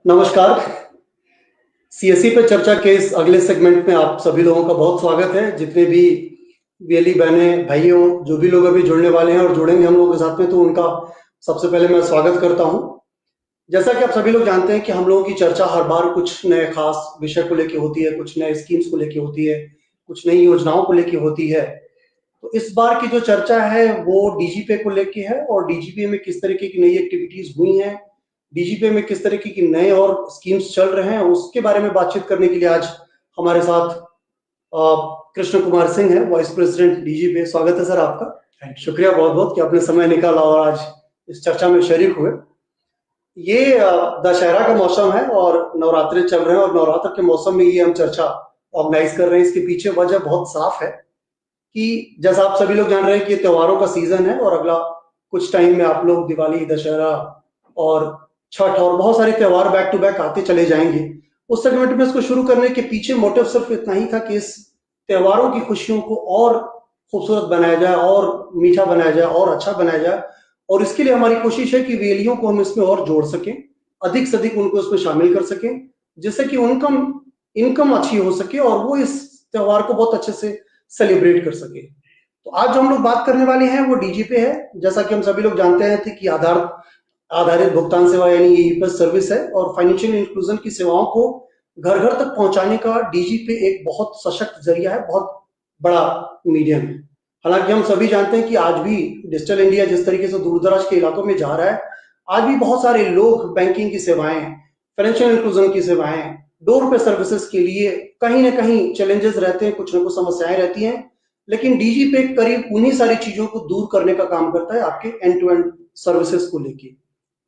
नमस्कार। सीएससी पे चर्चा के इस अगले सेगमेंट में आप सभी लोगों का बहुत स्वागत है। जितने भी वीएलई बहनें भाइयों जो भी लोग अभी जुड़ने वाले हैं और जुड़ेंगे हम लोगों के साथ में, तो उनका सबसे पहले मैं स्वागत करता हूं। जैसा कि आप सभी लोग जानते हैं कि हम लोगों की चर्चा हर बार कुछ नए खास विषय को लेकर होती है, कुछ नए स्कीम्स को लेकर होती है, कुछ नई योजनाओं को लेकर होती है। तो इस बार की जो चर्चा है वो डीजीपे को लेके है और डीजीपे में किस तरीके की नई एक्टिविटीज हुई हैं, डीजीपे में किस तरीके की नए और स्कीम्स चल रहे हैं, उसके बारे में बातचीत करने के लिए आज हमारे साथ कृष्ण कुमार सिंह है, वाइस प्रेसिडेंट डीजीपे। स्वागत है सर आपका। शुक्रिया बहुत बहुत कि आपने समय निकाला और आज इस चर्चा में शरीक हुए। ये दशहरा का मौसम है और नवरात्रे चल रहे हैं और नवरात्र के मौसम में ये हम चर्चा ऑर्गेनाइज कर रहे हैं। इसके पीछे वजह बहुत साफ है कि जैसा आप सभी लोग जान रहे हैं कि त्योहारों का सीजन है और अगला कुछ टाइम में आप लोग दिवाली, दशहरा और छठ और बहुत सारे त्योहार बैक टू बैक आते चले जाएंगे। उस सेगमेंट में इसको शुरू करने के पीछे मोटिव सिर्फ इतना ही था कि इस त्योहारों की खुशियों को और खूबसूरत बनाया जाए और मीठा बनाया जाए और अच्छा बनाया जाए। और इसके लिए हमारी कोशिश है कि वेलियों को हम इसमें और जोड़ सकें, अधिक से अधिक उनको इसमें शामिल कर सकें, जिससे कि इनकम अच्छी हो सके और वो इस त्योहार को बहुत अच्छे से सेलिब्रेट कर सके। तो आज जो हम लोग बात करने वाले हैं वो डीजीपे है। जैसा कि हम सभी लोग जानते हैं कि आधारित भुगतान सेवा यानी ये ईपीएस सर्विस है और फाइनेंशियल इंक्लूजन की सेवाओं को घर घर तक पहुंचाने का डीजीपे एक बहुत सशक्त जरिया है, बहुत बड़ा मीडियम है। हालांकि हम सभी जानते हैं कि आज भी डिजिटल इंडिया जिस तरीके से दूर दराज के इलाकों में जा रहा है, आज भी बहुत सारे लोग बैंकिंग की सेवाएं, फाइनेंशियल इंक्लूजन की सेवाएं, डोर पे सर्विसेज के लिए कहीं ना कहीं चैलेंजेस रहते हैं, कुछ ना कुछ समस्याएं रहती हैं। लेकिन डीजीपे करीब उन्हीं सारी चीजों को दूर करने का काम करता है आपके एंड टू एंड सर्विसेज को लेके,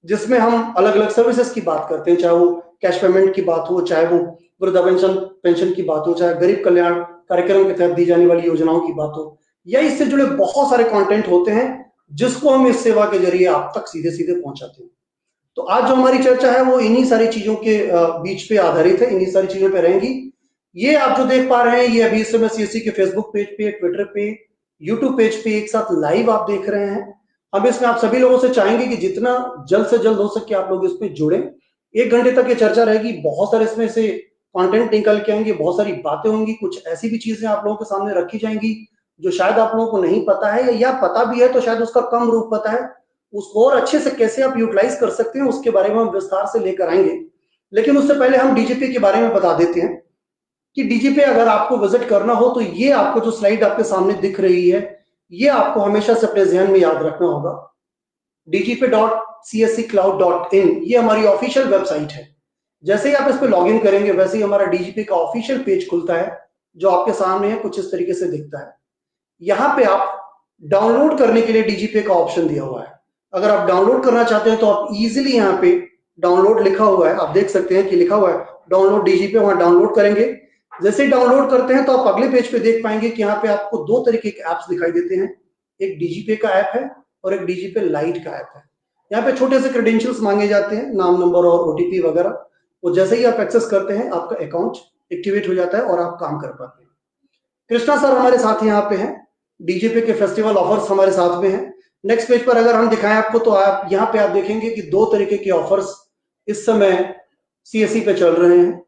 जिसमें हम अलग अलग सर्विसेज की बात करते हैं, चाहे वो कैश पेमेंट की बात हो, चाहे वो वृद्धा पेंशन की बात हो, चाहे गरीब कल्याण कार्यक्रम के तहत दी जाने वाली योजनाओं की बात हो, या इससे जुड़े बहुत सारे कंटेंट होते हैं जिसको हम इस सेवा के जरिए आप तक सीधे सीधे पहुंचाते हैं। तो आज जो हमारी चर्चा है वो इन्हीं सारी चीजों के बीच पे आधारित है, इन्हीं सारी चीजों पे रहेंगी। ये आप जो देख पा रहे हैं ये अभी इस समय सीएससी के फेसबुक पेज पे, ट्विटर पे, यूट्यूब पेज पे एक साथ लाइव आप देख रहे हैं। हम इसमें आप सभी लोगों से चाहेंगे कि जितना जल्द से जल्द हो सके आप लोग इसमें जुड़े। 1 घंटे तक ये चर्चा रहेगी, बहुत सारे इसमें से कंटेंट निकल के आएंगे, बहुत सारी बातें होंगी, कुछ ऐसी भी चीजें आप लोगों के सामने रखी जाएंगी जो शायद आप लोगों को नहीं पता है, या पता भी है तो शायद उसका कम रूप पता है। उसको और अच्छे से कैसे आप यूटिलाइज कर सकते हैं उसके बारे में हम विस्तार से लेकर आएंगे। लेकिन उससे पहले हम डीजीपी के बारे में बता देते हैं कि डीजीपी अगर आपको विजिट करना हो तो ये आपको जो स्लाइड आपके सामने दिख रही है ये आपको हमेशा से अपने जहन में याद रखना होगा। dgp.csccloud.in ये हमारी ऑफिशियल वेबसाइट है। जैसे ही आप इस पर लॉग इन करेंगे वैसे ही हमारा डीजीपी का ऑफिशियल पेज खुलता है जो आपके सामने है, कुछ इस तरीके से दिखता है। यहाँ पे आप डाउनलोड करने के लिए डीजीपी का ऑप्शन दिया हुआ है। अगर आप डाउनलोड करना चाहते हैं तो आप इजीली यहाँ पे डाउनलोड लिखा हुआ है, आप देख सकते हैं कि लिखा हुआ है डाउनलोड डीजीपी, वहां डाउनलोड करेंगे। जैसे ही डाउनलोड करते हैं तो आप अगले पेज पे देख पाएंगे कि यहाँ पे आपको 2 तरीके के ऐप्स दिखाई देते हैं। एक डीजीपी का ऐप है और एक डीजीपी लाइट का ऐप है। यहाँ पे छोटे से क्रेडेंशियल्स मांगे जाते हैं, नाम, नंबर और ओटीपी वगैरह। वो जैसे ही आप एक्सेस करते हैं आपका अकाउंट एक्टिवेट हो जाता है और आप काम कर पाते हैं। कृष्णा सर हमारे साथ यहाँ पे हैं, डीजीपी के फेस्टिवल ऑफर्स हमारे साथ में हैं। नेक्स्ट पेज पर अगर हम दिखाएं आपको तो आप यहाँ पे आप देखेंगे कि 2 तरीके के ऑफर्स इस समय सीएससी पे चल रहे हैं,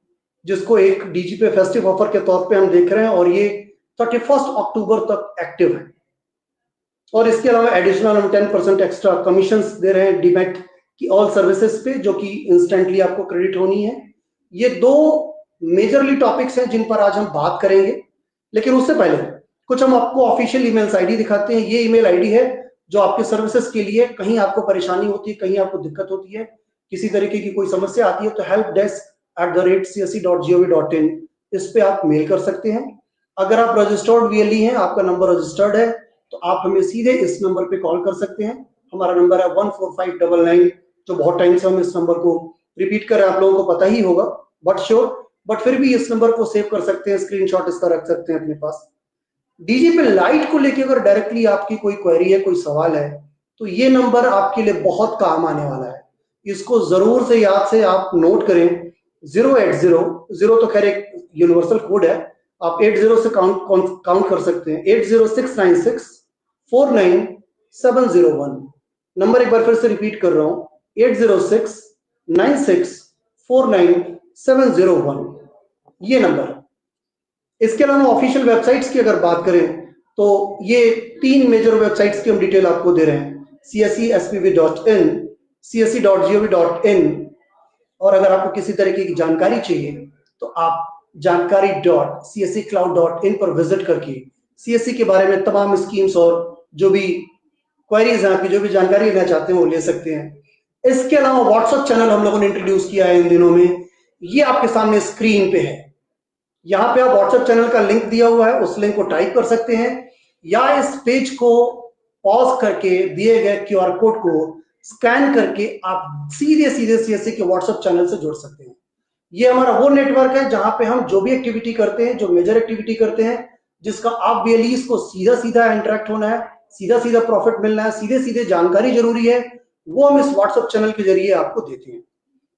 जिसको एक डीजीपी फेस्टिव ऑफर के तौर पे हम देख रहे हैं और ये 31 अक्टूबर तक एक्टिव है। और इसके अलावा एडिशनल हम 10% एक्स्ट्रा कमीशन दे रहे हैं डीमैट की ऑल सर्विसेज पे, जो कि इंस्टेंटली आपको क्रेडिट होनी है। ये 2 मेजरली टॉपिक्स हैं जिन पर आज हम बात करेंगे। लेकिन उससे पहले कुछ हम आपको ऑफिशियल ईमेल आईडी दिखाते हैं। ये ईमेल आईडी है जो आपके सर्विसेज के लिए, कहीं आपको परेशानी होती है, कहीं आपको दिक्कत होती है, किसी तरीके की कोई समस्या आती है तो helpdesk@csc.gov.in इस पे आप मेल कर सकते हैं। अगर आप रजिस्टर्ड वीएलई हैं, आपका नंबर रजिस्टर्ड है, तो आप हमें सीधे इस नंबर पे कॉल कर सकते हैं। हमारा नंबर है 14599, जो बहुत टाइम से हम इस नंबर को रिपीट कर रहे हैं, आप लोगों को पता ही होगा बट फिर भी इस नंबर को सेव कर सकते हैं, स्क्रीनशॉट इसका रख सकते हैं अपने पास। डीजीपी लाइट को लेकर अगर डायरेक्टली आपकी कोई क्वेरी है, कोई सवाल है, तो ये नंबर आपके लिए बहुत काम आने वाला है। इसको जरूर से याद से आप नोट करें। 080 तो खैर एक यूनिवर्सल कोड है, आप 80 से काउंट कर सकते हैं। 80696 49701। नंबर एक बार फिर से रिपीट कर रहा हूं, 80696 49,701, ये नंबर है। इसके अलावा ऑफिशियल वेबसाइट्स की अगर बात करें तो ये 3 मेजर वेबसाइट्स की हम डिटेल आपको दे रहे हैं, csespv.in, csc.gov.in, और अगर आपको किसी तरीके की जानकारी चाहिए तो आप जानकारी.csccloud.in पर विजिट करके सीएससी के बारे में तमाम स्कीम्स और जो भी क्वेरीज हैं, आपकी जो भी जानकारी लेना चाहते हैं वो ले सकते हैं। इसके अलावा व्हाट्सएप चैनल हम लोगों ने इंट्रोड्यूस किया है इन दिनों में, ये आपके सामने स्क्रीन पे है। यहाँ पे आप व्हाट्सएप चैनल का लिंक दिया हुआ है, उस लिंक को टाइप कर सकते हैं या इस पेज को पॉज करके दिए गए क्यूआर कोड को स्कैन करके आप सीधे सीधे सीएससी के व्हाट्सएप चैनल से जुड़ सकते हैं। ये हमारा वो नेटवर्क है जहां पे हम जो भी एक्टिविटी करते हैं, जो मेजर एक्टिविटी करते हैं, जिसका आप बीएलईज को सीधा सीधा इंटरेक्ट होना है, सीधा सीधा प्रॉफिट मिलना है, सीधे सीधे जानकारी जरूरी है, वो हम इस व्हाट्सएप चैनल के जरिए आपको देते हैं।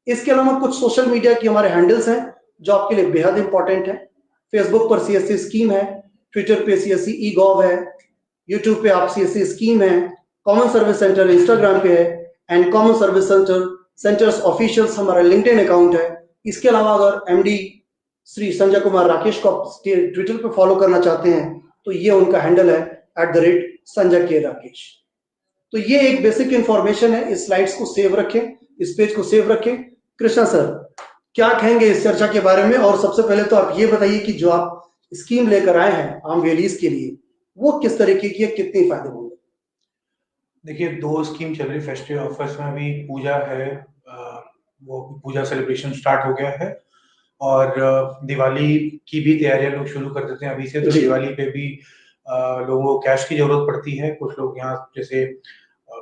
इसके अलावा कुछ सोशल मीडिया की हमारे हैंडल्स हैं जो आपके लिए बेहद इंपॉर्टेंट है। फेसबुक पर सीएससी स्कीम है, ट्विटर पे सीएससी ई गॉव है, यूट्यूब पे आप सीएससी स्कीम है, कॉमन सर्विस सेंटर इंस्टाग्राम पे है, and common service centres officials हमारा लिंक्डइन अकाउंट है। इसके अलावा अगर एमडी श्री संजय कुमार राकेश को आप ट्विटर पे फॉलो करना चाहते हैं तो ये उनका हैंडल है @संजय के राकेश। तो ये एक बेसिक इंफॉर्मेशन है, इस स्लाइड्स को सेव रखें, इस पेज को सेव रखें। कृष्णा सर क्या कहेंगे इस चर्चा के बारे में? और सबसे पहले तो आप ये बताइए कि जो आप स्कीम लेकर आए हैं आम वेलीज के लिए वो किस तरीके की है, कितनी फायदे होंगे? देखिए 2 स्कीम चल रही फेस्टिव ऑफर्स में। अभी पूजा है, वो पूजा सेलिब्रेशन स्टार्ट हो गया है और दिवाली की भी तैयारियां लोग शुरू कर देते हैं अभी से। तो दिवाली पे भी लोगों को कैश की जरूरत पड़ती है। कुछ लोग यहाँ जैसे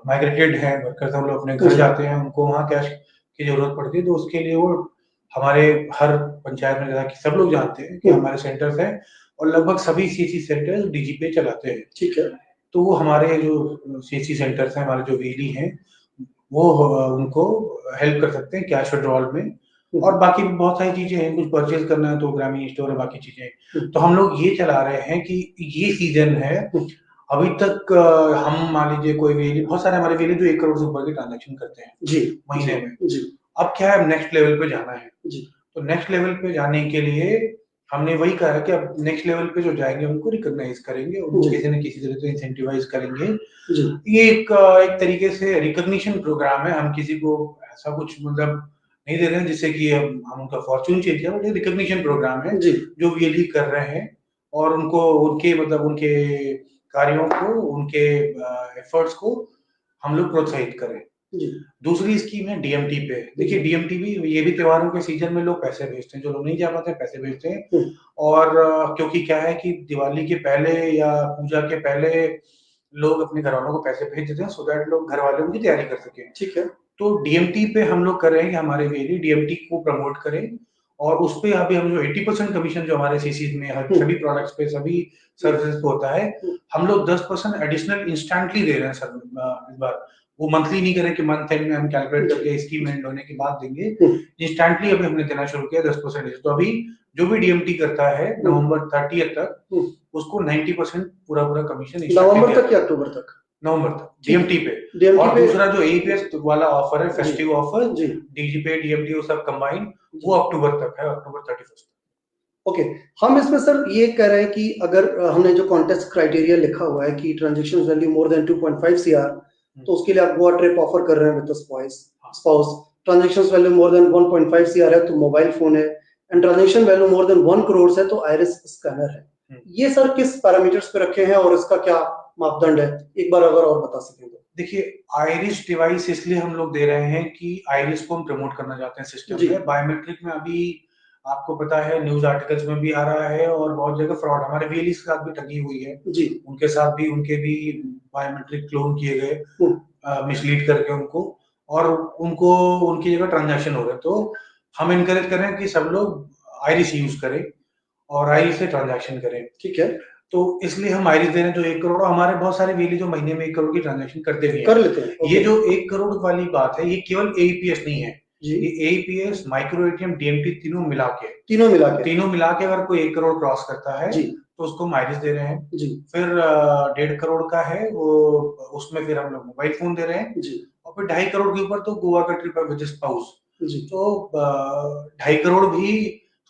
माइग्रेटेड हैं वर्कर्स, हम लोग अपने घर जाते हैं, उनको वहाँ कैश की जरूरत पड़ती है। तो उसके लिए वो हमारे हर पंचायत में, जैसा कि सब लोग जानते हैं कि हमारे सेंटर्स हैं और लगभग सभी सीसी सेंटर्स डीजीपे चलाते हैं। ठीक है। तो वो हमारे जो सीसी सेंटर्स हैं, हमारे जो वीडी हैं, वो उनको हेल्प कर सकते हैं कैश विड्रॉल में। और बाकी भी बहुत सारी चीजें हैं, कुछ परचेज करना है तो ग्रामीण स्टोर और बाकी चीजें। तो हम लोग ये चला रहे हैं कि ये सीजन है। अभी तक हम मान लीजिए कोई वेली, बहुत सारे हमारे वेली जो 1 करोड़ से ऊपर के ट्रांजेक्शन करते हैं जी महीने में। जी। अब क्या है, नेक्स्ट लेवल पे जाना है जी। तो नेक्स्ट लेवल पे जाने के लिए हमने वही कहा है कि अब नेक्स्ट लेवल पे जो जाएंगे उनको रिकॉग्नाइज करेंगे, उनको किसी न किसी तरह से इंसेंटिवाइज करेंगे। ये एक तरीके से रिकॉग्निशन प्रोग्राम है। हम किसी को ऐसा कुछ मतलब नहीं दे रहे हैं जिससे कि हम उनका फॉर्चून चेंज करें, बट रिकॉग्निशन प्रोग्राम है जो वीएलई कर रहे हैं और उनको उनके मतलब उनके कार्यों को, उनके एफर्ट्स को हम लोग प्रोत्साहित करें। दूसरी स्कीम है डीएमटी पे। देखिए डीएमटी भी, ये भी त्योहारों के सीजन में लोग पैसे भेजते हैं, जो लोग नहीं जा पाते पैसे भेजते हैं। और क्योंकि क्या है कि दिवाली के पहले या पूजा के पहले लोग अपने घर वालों को पैसे भेज देते हैं, सो दैट लोग घर वाले उनकी तैयारी कर सकें। ठीक है। तो डीएमटी पे हम लोग कर रहे हैं कि हमारे वेली डीएमटी को प्रमोट करें और उस पे अभी हम जो 80% कमीशन जो हमारे सीसीज में सभी प्रोडक्ट्स पे, सभी सर्विसेज पे होता है, हम लोग 10% एडिशनल इंस्टेंटली दे रहे हैं सर इस बार। वो मंथली नहीं करें कि मंथ एंड में हम कैलकुलेट करके स्कीम एंड होने के बाद देंगे, इंस्टेंटली अभी हमने देना शुरू किया 10%। तो अभी जो भी डीएमटी करता है नवंबर 30 तक उसको 90% पूरा कमीशन नवंबर तक या अक्टूबर तक? नवंबर तक डीएमटी पे। और दूसरा जो एपीएस वाला ऑफर है, फेस्टिव ऑफर, डीजीपे डीएमटी वो सब कंबाइन, वो अक्टूबर तक है, अक्टूबर 31 तक। ओके। हम इसमें सर ये कह रहे हैं कि अगर हमने जो कॉन्टेस्ट क्राइटेरिया लिखा हुआ है कि transaction value more than 2.5 CR, तो उसके लिए आप गोवा ट्रिप ऑफर कर रहे हैं with spouse. Transaction value more than 1.5 CR है तो मोबाइल फोन है, and transaction value more than 1 crore है तो आइरिस स्कैनर है। ये सर किस पैरामीटर्स पे रखे हैं और इसका क्या मापदंड है, एक बार अगर और बता सकें तो? देखिए आइरिस डिवाइस इसलिए हम लोग दे रहे हैं कि आइरिस को हम प्रमोट करना चाहते हैं सिस्टम में। बायोमेट्रिक में अभी आपको पता है न्यूज आर्टिकल्स में भी आ रहा है और बहुत जगह फ्रॉड, हमारे वीएलई के साथ भी ठगी हुई है जी। उनके साथ भी उनके भी बायोमेट्रिक क्लोन किए गए, मिसलीड करके उनको, और उनको उनकी जगह ट्रांजैक्शन हो रहे हैं। तो हम इनकरेज कर रहे हैं कि सब लोग आइरिस यूज करें और आइरिस से ट्रांजैक्शन करें। ठीक है। तो इसलिए हम आइरिस दे रहे हैं जो 1 करोड़, हमारे बहुत सारे वीएलई जो महीने में 1 करोड़ की ट्रांजैक्शन करते भी हैं, कर लेते हैं। ये जो 1 करोड़ वाली बात है ये केवल एईपीएस नहीं है, ये एईपीएस, माइक्रो एटीएम, डीएमटी तीनों मिला के अगर कोई 1 करोड़ क्रॉस करता है तो उसको हम आइरिस दे रहे हैं जी। फिर 1.5 करोड़ का है वो, उसमें फिर हम लोग मोबाइल फोन दे रहे हैं जी। और फिर 2.5 करोड़ के ऊपर तो गोवा का ट्रिप है विद स्पाउस, तो 2.5 करोड़ भी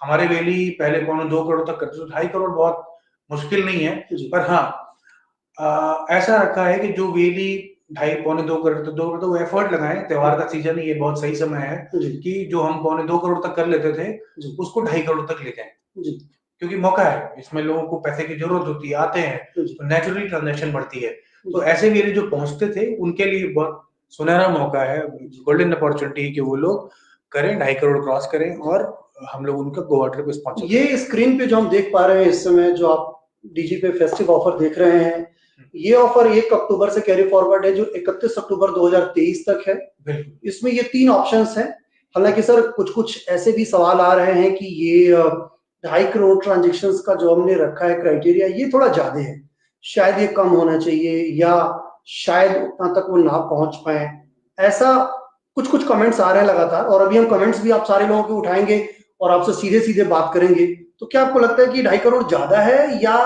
हमारे वेली पहले 1.25 करोड़ तक करते, तो 2.5 करोड़ बहुत मुश्किल नहीं है। पर हाँ, ऐसा रखा है कि जो वेली 2.5 पौने 2 करोड़, तो 2 करोड़ तो वो एफर्ट लगाएं, त्योहार का सीजन है, ये बहुत सही समय है कि जो हम 1.25 करोड़ तक कर लेते थे उसको 2.5 करोड़ तक ले जाएं, क्योंकि मौका है, इसमें लोगों को पैसे की जरूरत होती है, आते हैं तो नेचुरली ट्रांजैक्शन बढ़ती है। तो ऐसे वेली जो पहुंचते थे उनके लिए बहुत सुनहरा मौका है, गोल्डन अपॉर्चुनिटी कि वो लोग करें, 2.5 करोड़ क्रॉस करें और हम लोग उनका गोवा ट्रिप स्पॉन्सर। ये स्क्रीन पे जो हम देख पा रहे हैं इस समय, जो आप डीजी पे फेस्टिव ऑफर देख रहे हैं, ये ऑफर 1 अक्टूबर से कैरी फॉरवर्ड है, जो 31 अक्टूबर 2023 तक है। इसमें ये 3 ऑप्शंस हैं। हालांकि सर कुछ ऐसे भी सवाल आ रहे हैं कि ये 2.5 करोड़ ट्रांजेक्शन्स का जो हमने रखा है क्राइटेरिया, ये थोड़ा ज्यादा है, शायद ये कम होना चाहिए, या शायद उतना तक वो ना पहुंच पाए, ऐसा कुछ कमेंट्स आ रहे हैं लगातार। और अभी हम कमेंट्स भी आप सारे लोगों के उठाएंगे और आपसे सीधे सीधे बात करेंगे। तो क्या आपको लगता है कि 2.5 करोड़ ज्यादा है, या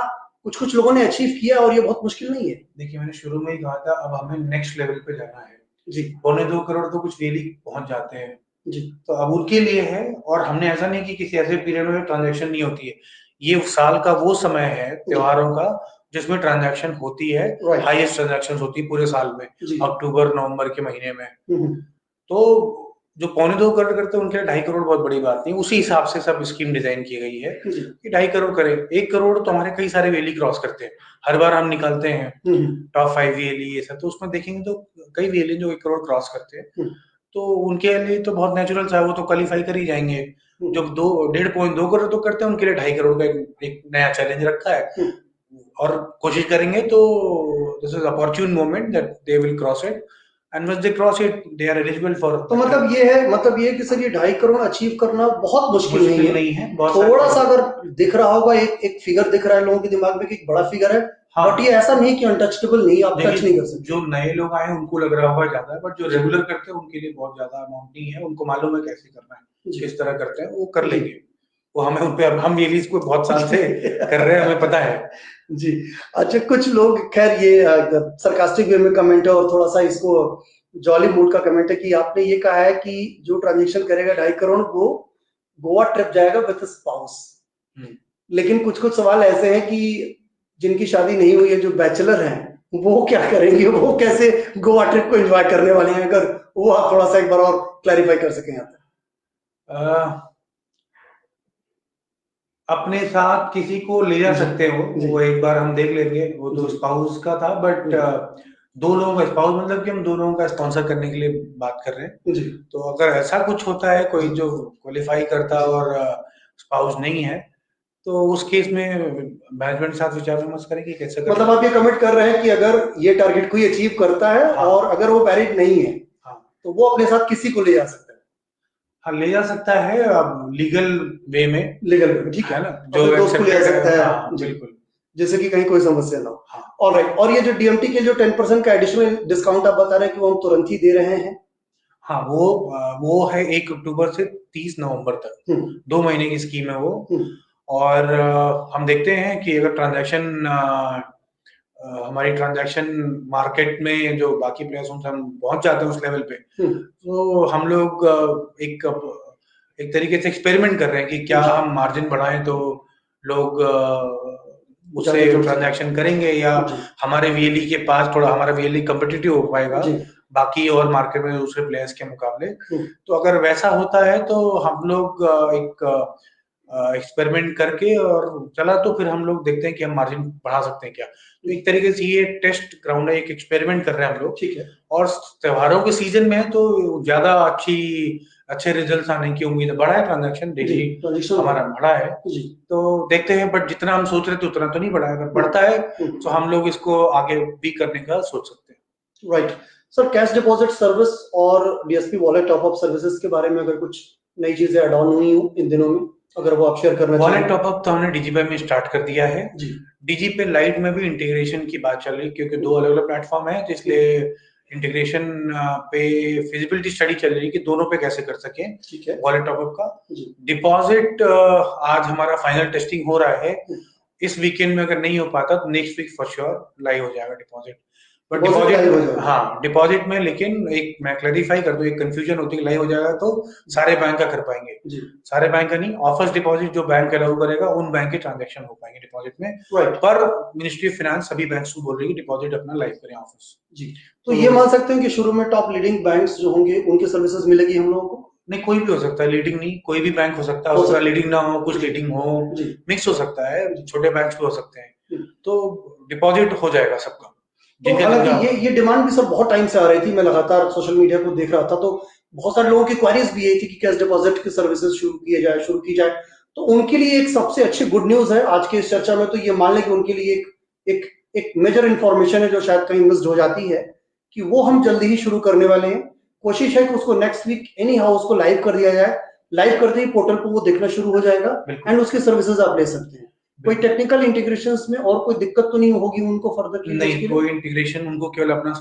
कुछ लोगों ने अचीव किया और ये बहुत मुश्किल नहीं है? देखिए, मैंने शुरू में ही कहा था, अब हमें नेक्स्ट लेवल पे जाना है जी। 1.25 करोड़ तो कुछ डेली पहुंच जाते हैं जी। तो अब उनके लिए है। और हमने ऐसा नहीं कि किसी ऐसे पीरियड में ट्रांजैक्शन नहीं होती है, ये साल का वो समय है त्योहारों का जिसमें ट्रांजैक्शन होती है, हाईएस्ट ट्रांजैक्शन होती है पूरे साल में, अक्टूबर नवंबर के महीने में। तो जो 1.25 करोड़ करते हैं उनके लिए 2.5 करोड़ बहुत बड़ी बात नहीं, उसी हिसाब से सब स्कीम डिजाइन की गई है कि 2.5 करोड़ करें। 1 करोड़ तो हमारे कई सारे वेली क्रॉस करते हैं, हर बार हम निकालते हैं टॉप 5 वेली ये सब, तो उसमें देखेंगे तो कई वेली जो 1 करोड़ क्रॉस करते हैं, तो उनके लिए तो बहुत नेचुरल सा है, वो तो क्वालिफाई कर ही जाएंगे। जो 1.5 करोड़ तो करते हैं उनके लिए 2.5 करोड़ का एक नया चैलेंज रखा है, और कोशिश करेंगे तो this is opportune moment that they will cross it, and once they cross it they are eligible for। तो मतलब ये है कि सर ये 2.5 करोड़ अचीव करना बहुत मुश्किल नहीं है। थोड़ा सा अगर दिख रहा होगा, एक फिगर दिख रहा है लोगों के दिमाग में कि बड़ा फिगर है, बट ये ऐसा नहीं कि अनटचेबल नहीं, आप टच नहीं कर सकते। जो नए लोग आए उनको लग रहा होगा ज्यादा है, बट जो रेगुलर करते हैं उनके लिए बहुत ज्यादा अमाउंट नहीं है, उनको मालूम है कैसे करना है, किस तरह करते हैं, वो कर लेंगे। वो हमें उन पे, हम ये इसको बहुत साल से कर रहे हैं, हमें पता है जी। अच्छा, कुछ लोग, खैर ये सरकास्टिक वे में कमेंट है और थोड़ा सा इसको जॉली मूड का कमेंट है कि आपने ये कहा है कि जो ट्रांजेक्शन करेगा 2.5 करोड़ वो गोवा ट्रिप जाएगा विद स्पाउस, लेकिन कुछ सवाल ऐसे हैं कि जिनकी शादी नहीं हुई है, जो बैचलर हैं, वो क्या करेंगे, वो कैसे गोवा ट्रिप को एंजॉय करने वाले हैं? अगर वो आप थोड़ा सा एक बार और क्लैरिफाई कर सकें यहाँ पे। अपने साथ किसी को ले जा सकते हो, वो एक बार हम देख लेंगे, वो तो स्पाउस का था, बट 2 लोगों का स्पाउस मतलब कि हम 2 लोगों का स्पॉन्सर करने के लिए बात कर रहे हैं। तो अगर ऐसा कुछ होता है, कोई जो क्वालिफाई करता और स्पाउस नहीं है, तो उस केस में मैनेजमेंट साथ विचार विमर्श करेगी कैसे करें। मतलब आप ये कमिट कर रहे हैं कि अगर ये टारगेट कोई अचीव करता है, और अगर वो वैलिड नहीं है, तो वो अपने साथ किसी को ले जा सकता है। हाँ, ले जा सकता है, अब लीगल वे में, ठीक है ना, जो दोस्त को ले जा सकता है। बिल्कुल, जैसे कि कहीं कोई समस्या ना हो। ऑलराइट, और ये जो डीएमटी के जो 10% का एडिशनल डिस्काउंट आप बता रहे हैं कि वो हम तुरंत ही दे रहे हैं? हाँ, वो है 1 अक्टूबर से 30 नवंबर तक, 2 महीने की स्कीम है वो। और हम देखते हैं कि अगर हमारी ट्रांजैक्शन मार्केट में जो बाकी प्लेयर्स उनसे हम पहुंच जाते हैं उस लेवल पे, तो हम लोग एक तरीके से एक्सपेरिमेंट कर रहे हैं कि क्या हम मार्जिन बढ़ाएं तो लोग उससे ट्रांजैक्शन करेंगे, या हमारे वीएलई के पास थोड़ा हमारा वीएलई कम्पिटिटिव हो पाएगा बाकी और मार्केट में दूसरे प्लेयर्स के मुकाबले। तो अगर वैसा होता है तो हम लोग एक एक्सपेरिमेंट करके और चला, तो फिर हम लोग देखते हैं कि हम मार्जिन बढ़ा सकते हैं क्या। तो एक तरीके से ये टेस्ट ग्राउंड है, एक एक्सपेरिमेंट कर रहे हैं हम लोग। ठीक है। और त्योहारों के सीजन में है तो ज्यादा अच्छे रिजल्ट्स आने की उम्मीद है। बढ़ा है ट्रांजैक्शन, डेली हमारा बढ़ा है, तो देखते हैं, बट जितना हम सोच रहे थे उतना तो नहीं बढ़ा है। अगर बढ़ता है तो हम लोग इसको आगे भी करने का सोच सकते हैं। Right sir, cash deposit service और डीएसपी वॉलेट टॉपअप सर्विसेज के बारे में अगर कुछ नई चीजें ऐड ऑन हुई इन दिनों में, अगर वो आप शेयर करना चाहिए। वॉलेट टॉपअप तो हमने डीजीपे में स्टार्ट कर दिया है। डीजीपे लाइट में भी इंटीग्रेशन की बात चल रही है, क्योंकि 2 अलग अलग प्लेटफॉर्म है, इसलिए इंटीग्रेशन पे फिजिबिलिटी स्टडी चल रही है कि दोनों पे कैसे कर सके वॉलेट टॉपअप का। डिपॉजिट आज हमारा फाइनल टेस्टिंग हो रहा है, इस वीकेंड में अगर नहीं हो पाता तो next week for sure live हो जाएगा डिपॉजिट। बट डिपॉजिट, हाँ डिपॉजिट में, लेकिन एक मैं क्लैरिफाई कर दूं, एक कंफ्यूजन होती है, लाइव हो जाएगा तो सारे बैंक का कर पाएंगे जी। सारे बैंक का नहीं, ऑफर्स डिपॉजिट जो बैंक अलाउ करेगा उन बैंक के ट्रांजैक्शन हो पाएंगे डिपॉजिट में, पर मिनिस्ट्री ऑफ फाइनेंस सभी बैंक्स को बोल रही है डिपॉजिट अपना लाइव करें ऑफर्स जी। तो ये मान सकते हैं कि शुरू में टॉप लीडिंग बैंक्स जो होंगे उनकी सर्विसेज मिलेगी हम लोगों को? नहीं, कोई भी हो सकता है, लीडिंग नहीं, कोई भी बैंक हो सकता है, हो सकता है लीडिंग ना हो, कुछ लीडिंग हो, मिक्स हो सकता है, छोटे बैंक्स भी हो सकते हैं, तो डिपॉजिट हो जाएगा सबका। तो हालांकि ये डिमांड भी सर बहुत टाइम से आ रही थी, मैं लगातार सोशल मीडिया को देख रहा था, तो बहुत सारे लोगों की क्वेरीज भी यही थी कि कैश डिपॉजिट की सर्विसेज शुरू की जाए। तो उनके लिए एक सबसे अच्छी गुड न्यूज है आज की इस चर्चा में, तो ये मान लें कि उनके लिए एक मेजर इंफॉर्मेशन है जो शायद कहीं मिस्ड हो जाती है, कि वो हम जल्दी ही शुरू करने वाले हैं। कोशिश है कि उसको नेक्स्ट वीक एनी हाउ उसको लाइव कर दिया जाए। लाइव करते ही पोर्टल पर वो देखना शुरू हो जाएगा एंड उसकी सर्विसेज आप ले सकते हैं। कोई टेक्निकल इंटीग्रेशंस में और कोई दिक्कत तो नहीं होगी उनको फर्दर की? नहीं, कोई इंटीग्रेशन, उनको केवल अपना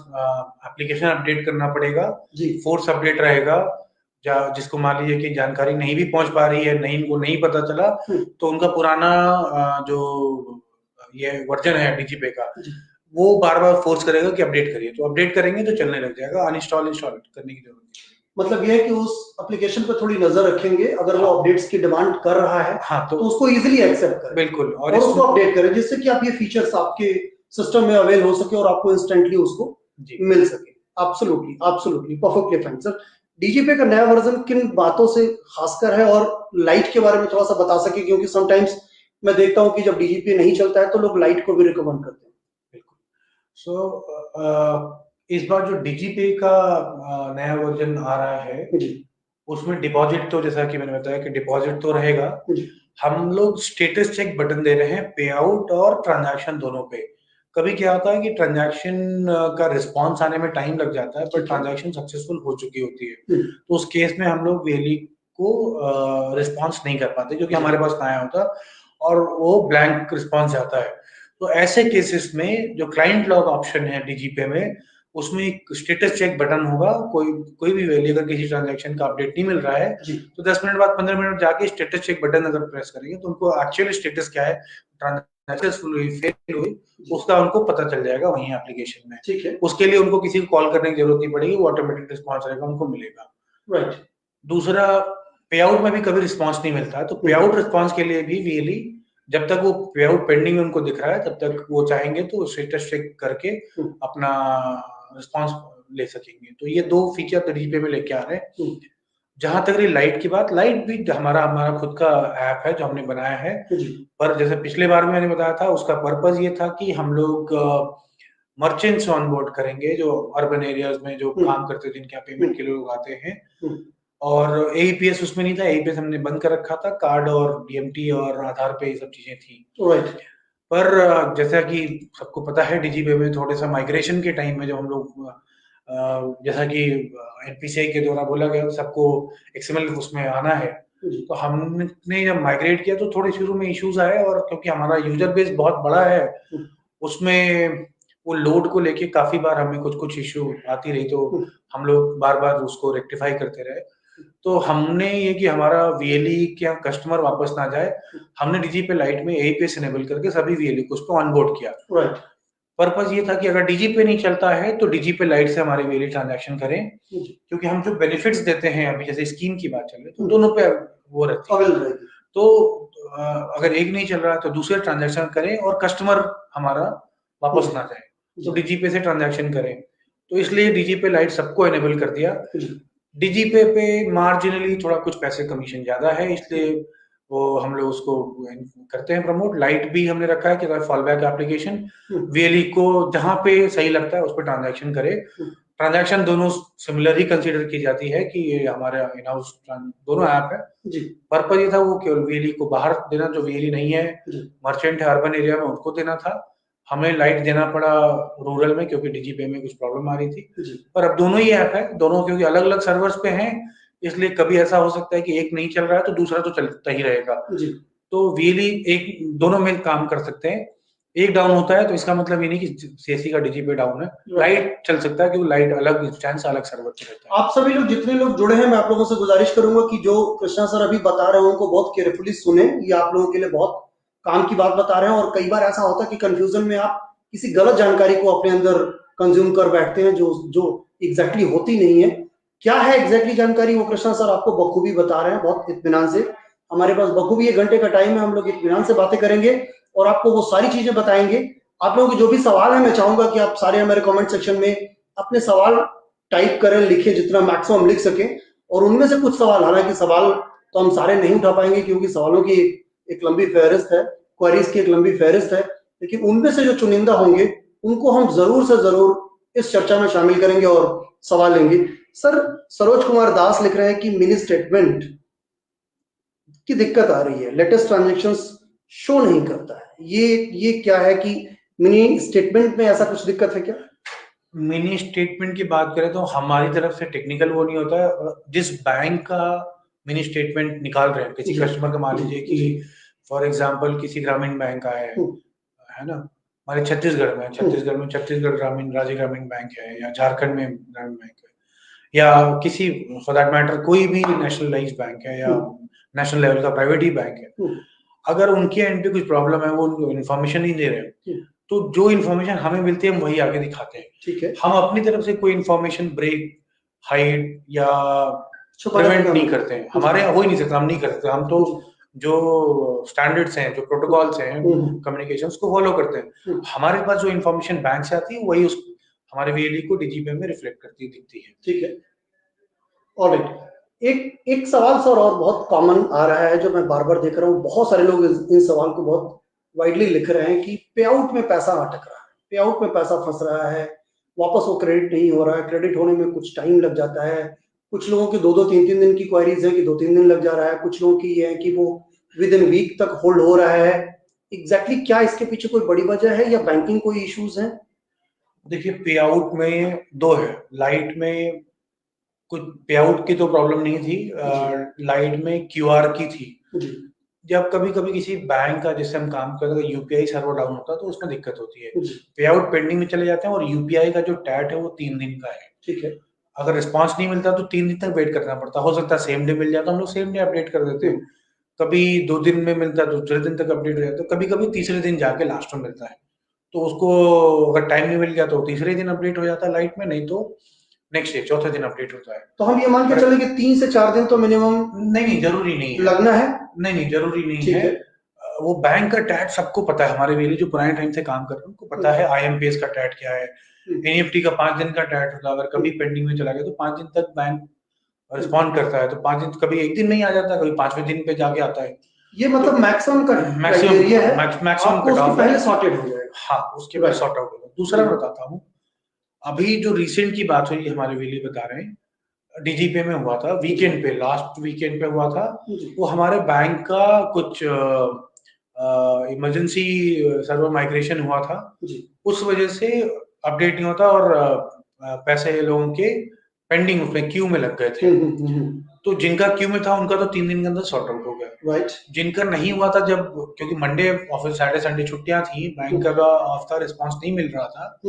एप्लीकेशन अपडेट करना पड़ेगा जी। फोर्स अपडेट रहेगा, जिसको मान लीजिए कि जानकारी नहीं भी पहुंच पा रही है, नहीं उनको नहीं पता चला, तो उनका पुराना जो ये वर्जन है डीजीपे का, वो बार बार फोर्स करेगा कि अपडेट करिए, तो अपडेट करेंगे तो चलने लग जाएगा, अनइंस्टॉल इंस्टॉल करने की जरूरत नहीं। मतलब ये है कि उस एप्लीकेशन पर थोड़ी नजर रखेंगे, अगर वो अपडेट्स की डिमांड कर रहा है हाँ, तो उसको इजीली एक्सेप्ट करें, बिल्कुल, और उसको अपडेट करें, जिससे कि आप ये फीचर्स आपके सिस्टम में अवेल हो सके और आपको इंस्टेंटली उसको मिल सके। Absolutely absolutely perfectly fine sir. DigiPay का नया वर्जन किन बातों से खासकर है, और लाइट के बारे में थोड़ा सा बता सके, क्योंकि समटाइम्स मैं देखता हूँ कि जब डीजीपे नहीं चलता है तो लोग लाइट को भी रिकमेंड करते हैं। बिल्कुल। सो इस बार जो डीजीपे का नया वर्जन आ रहा है उसमें डिपॉजिट, तो जैसा कि मैंने बताया कि डिपॉजिट तो रहेगा, हम लोग स्टेटस चेक बटन दे रहे हैं पे आउट और ट्रांजैक्शन दोनों पे। कभी क्या होता है कि ट्रांजैक्शन का रिस्पांस आने में टाइम लग जाता है, पर ट्रांजैक्शन सक्सेसफुल हो चुकी होती है, तो उस केस में हम लोग वेली को रिस्पांस नहीं कर पाते, क्योंकि हमारे पास ना आया होता और वो ब्लैंक रिस्पांस जाता है। तो ऐसे केसेस में जो क्लाइंट लॉग ऑप्शन है डीजीपे में, उसमें एक स्टेटस चेक बटन होगा, कोई भी वैल्यू अगर किसी ट्रांजैक्शन का अपडेट नहीं मिल रहा है तो 10 मिनट बाद 15 मिनट जाके स्टेटस चेक बटन अगर प्रेस करेंगे तो उनको एक्चुअली स्टेटस क्या है, सक्सेसफुल हुई फेल हुई, उसका उनको पता चल जाएगा वहीं एप्लीकेशन में। ठीक है, उसके लिए उनको किसी को कॉल करने की जरूरत नहीं पड़ेगी, वो ऑटोमेटिक रिस्पॉन्स रहेगा, उनको मिलेगा। राइट। दूसरा, पे आउट में भी कभी रिस्पॉन्स नहीं मिलता, तो पे आउट रिस्पॉन्स के लिए भी वीएलई जब तक वो पे आउट पेंडिंग में उनको दिख रहा है तब तक वो चाहेंगे तो स्टेटस चेक करके अपना रिस्पॉन्स ले सकेंगे। तो ये दो फीचर तो डीजीपे में लेके आ रहे हैं। जहां तक रही लाइट की बात, लाइट भी हमारा खुद का ऐप है जो हमने बनाया है, पर जैसे पिछले बार में मैंने बताया था, उसका पर्पज ये था कि हम लोग मर्चेंट्स ऑनबोर्ड करेंगे जो अर्बन एरियाज में जो काम करते हैं, जिनके यहाँ पेमेंट के लिए लोग आते हैं, और एईपीएस उसमें नहीं था, एईपीएस हमने बंद कर रखा था, कार्ड और डीएमटी और आधार पे ये सब चीजें थी। पर जैसा कि सबको पता है डीजीपे में थोड़े सा माइग्रेशन के टाइम में जब हम लोग जैसा कि एनपीसीआई के द्वारा बोला गया सबको एक्सएमएल उसमें आना है, तो हमने जब माइग्रेट किया तो थोड़े शुरू में इश्यूज आए, और क्योंकि हमारा यूजर बेस बहुत बड़ा है उसमें वो लोड को लेके काफी बार हमें कुछ इश्यू आती रही, तो हम लोग बार बार उसको रेक्टिफाई करते रहे। तो हमने ये कि हमारा वीएलई क्या कस्टमर वापस ना जाए, हमने डीजीपे लाइट में एईपीएस इनेबल करके सभी वीएलई को उस पर ऑनबोर्ड किया। पर्पज ये था कि अगर डीजीपे नहीं चलता है तो डीजीपे लाइट से हमारे वीएलई ट्रांजैक्शन करें, क्योंकि हम जो बेनिफिट्स देते हैं, अभी जैसे स्कीम की बात चल रही है तो दोनों पे वो रहती है, तो अगर एक नहीं चल रहा है तो दूसरे ट्रांजैक्शन करें और कस्टमर हमारा वापस ना जाए, तो डीजीपे से ट्रांजैक्शन करें। तो इसलिए डीजीपे लाइट सबको इनेबल कर दिया। डीजीपे पे मार्जिनली थोड़ा कुछ पैसे कमीशन ज्यादा है, इसलिए वो हम लोग उसको करते हैं प्रमोट। लाइट भी हमने रखा है कि अगर फॉल बैक एप्लीकेशन वीएलई को जहां पे सही लगता है उस पर ट्रांजैक्शन करे। ट्रांजैक्शन दोनों सिमिलर ही कंसीडर की जाती है कि ये हमारे इन हाउस दोनों ऐप है जी। पर्पज ये था वो केवल वीएलई को बाहर देना, जो वीएलई नहीं है, मर्चेंट है अर्बन एरिया में, उनको देना था। हमें लाइट देना पड़ा रूरल में क्योंकि डीजीपे में कुछ प्रॉब्लम आ रही थी, पर अब दोनों ही ऐप है, दोनों क्योंकि अलग अलग सर्वर्स पे हैं, इसलिए कभी ऐसा हो सकता है कि एक नहीं चल रहा है तो दूसरा तो चलता ही रहेगा। तो वीएलई एक दोनों में काम कर सकते हैं। एक डाउन होता है तो इसका मतलब ये नहीं कि सीएससी का डीजीपे डाउन है, लाइट चल सकता है क्योंकि लाइट अलग इंस्टेंस अलग सर्वर पे रहता है। आप सभी लोग जितने लोग जुड़े हैं, मैं आप लोगों से गुजारिश करूंगा कि जो कृष्णा सर अभी बता रहे हैं उनको बहुत केयरफुली सुने, ये आप लोगों के लिए बहुत काम की बात बता रहे हैं, और कई बार ऐसा होता है कि कंफ्यूजन में आप किसी गलत जानकारी को अपने अंदर कंज्यूम कर बैठते हैं, जो जो एग्जैक्टली होती नहीं है। क्या है एग्जैक्टली जानकारी, वो कृष्णा सर आपको बखूबी बता रहे हैं, बहुत इत्मीनान से। हमारे पास बखूबी 1 घंटे का टाइम है, हम लोग इत्मीनान से बातें करेंगे और आपको वो सारी चीजें बताएंगे। आप लोगों के जो भी सवाल है, मैं चाहूंगा कि आप सारे हमारे कमेंट सेक्शन में अपने सवाल टाइप करें, लिखें, जितना मैक्सिमम लिख सकें। और उनमें से कुछ सवाल, हालांकि सवाल तो हम सारे नहीं उठा पाएंगे क्योंकि सवालों की एक लंबी फहरिस्त है, क्वेरीज की एक लंबी फहरिस्त है, लेकिन उनमें से जो चुनिंदा होंगे उनको हम जरूर से जरूर इस चर्चा में शामिल करेंगे और सवाल लेंगे। सर, सरोज कुमार दास लिख रहे हैं कि मिनी स्टेटमेंट की दिक्कत आ रही है, लेटेस्ट ट्रांजेक्शन्स शो नहीं करता है। ये क्या है कि मिनी स्टेटमेंट में ऐसा कुछ दिक्कत है क्या? मिनी स्टेटमेंट की बात करें तो हमारी तरफ से टेक्निकल वो नहीं होता है। जिस बैंक का मिनी स्टेटमेंट निकाल रहे हैं, किसी कस्टमर का, मान लीजिए कि फॉर एग्जांपल किसी ग्रामीण बैंक का है ना, हमारे छत्तीसगढ़ में छत्तीसगढ़ ग्रामीण, राज्य ग्रामीण बैंक है, या झारखंड में ग्रामीण बैंक है, या किसी फॉर दैट मैटर कोई भी नेशनलाइज बैंक है या नेशनल लेवल का प्राइवेट ही बैंक है, अगर उनके एंड पे कुछ प्रॉब्लम है, वो इन्फॉर्मेशन नहीं दे रहे, तो जो इन्फॉर्मेशन हमें मिलती है हम वही आगे दिखाते हैं। ठीक है, हम अपनी तरफ से कोई इन्फॉर्मेशन ब्रेक, हाइड या प्रिवेंट नहीं करते हैं। हमारे यहाँ हो ही नहीं सकता, हम नहीं करते। हम तो जो स्टैंडर्ड्स हैं, जो प्रोटोकॉल्स हैं कम्युनिकेशन, उसको फॉलो करते हैं। हमारे पास जो इन्फॉर्मेशन बैंक से आती है वही उस हमारे वीएलई को डीजीपी में रिफ्लेक्ट करती दिखती है। ठीक है, ऑलराइट। एक सवाल सर और बहुत कॉमन आ रहा है, जो मैं बार बार देख रहा हूँ, बहुत सारे लोग इन सवाल को बहुत वाइडली लिख रहे हैं कि पे आउट में पैसा अटक रहा है, पे आउट में पैसा फंस रहा है, वापस वो क्रेडिट नहीं हो रहा है, क्रेडिट होने में कुछ टाइम लग जाता है। कुछ लोगों की 2-2, 3-3 दिन की क्वारीज है कि 2-3 दिन लग जा रहा है, कुछ लोगों की ये है कि वो विद इन वीक तक होल्ड हो रहा है। एग्जैक्टली क्या इसके पीछे कोई बड़ी वजह है या बैंकिंग कोई इश्यूज है? देखिए, पे आउट में दो है। लाइट में कुछ पे आउट की तो प्रॉब्लम नहीं थी, लाइट में क्यूआर की थी। जब कभी कभी किसी बैंक का जिससे हम काम करते हैं यूपीआई सर्वर डाउन होता है तो उसमें दिक्कत होती है, पे आउट पेंडिंग में चले जाते हैं, और यूपीआई का जो टैट है वो 3 दिन का है। ठीक है, अगर रिस्पांस नहीं मिलता तो 3 दिन तक वेट करना पड़ता। हो सकता है सेम डे मिल जाता, हम लोग सेम डे अपडेट कर देते हैं। कभी 2 दिन में मिलता है, दूसरे दिन तक अपडेट हो जाता है। कभी कभी तीसरे दिन जाके लास्ट में मिलता है, तो उसको अगर टाइम नहीं मिल गया तो तीसरे दिन अपडेट हो जाता है लाइट में, नहीं तो नेक्स्ट डे चौथे दिन अपडेट होता है। तो हम ये मान के चले कि 3 से 4 दिन तो मिनिमम नहीं, जरूरी नहीं है लगना है। नहीं, जरूरी नहीं है। वो बैंक का टैट सबको पता है। हमारे वेली जो पुराने टाइम से काम कर रहे हैं उनको पता है आईएमपीएस का टैट क्या है, एनईएफटी का 5 दिन का टैट होता है। अगर कभी पेंडिंग में चला गया तो 5 दिन तक बैंक रिस्पॉन्ड करता है। तो 5 दिन, कभी एक दिन में ही आ जाता है, कभी 5वें दिन पे जाके आता है। ये मतलब तो मैक्सिमम का मैक्सिमम है, मैक्सिमम आपको उसके पहले सॉर्टेड हो जाएगा। हाँ, उसके बाद सॉर्ट आउट होगा। दूसरा मैं बताता हूँ, अभी जो रिसेंट की बात हुई, हमारे वेली बता रहे हैं, डीजीपी में हुआ था वीकेंड पे, लास्ट वीकेंड पे हुआ था। वो हमारे बैंक का कुछ इमरजेंसी सर्वर माइग्रेशन हुआ था, उस वजह से अपडेट नहीं होता और पैसे लोगों के पेंडिंग उसमें क्यू में लग गए थे। तो जिनका क्यू में था उनका तो 3 दिन के अंदर सॉर्ट आउट हो गया। राइट। जिनका नहीं हुआ था, जब क्योंकि मंडे ऑफिस, सैटरडे संडे छुट्टियां थी, बैंक का ऑफ था, रिस्पॉन्स नहीं मिल रहा था।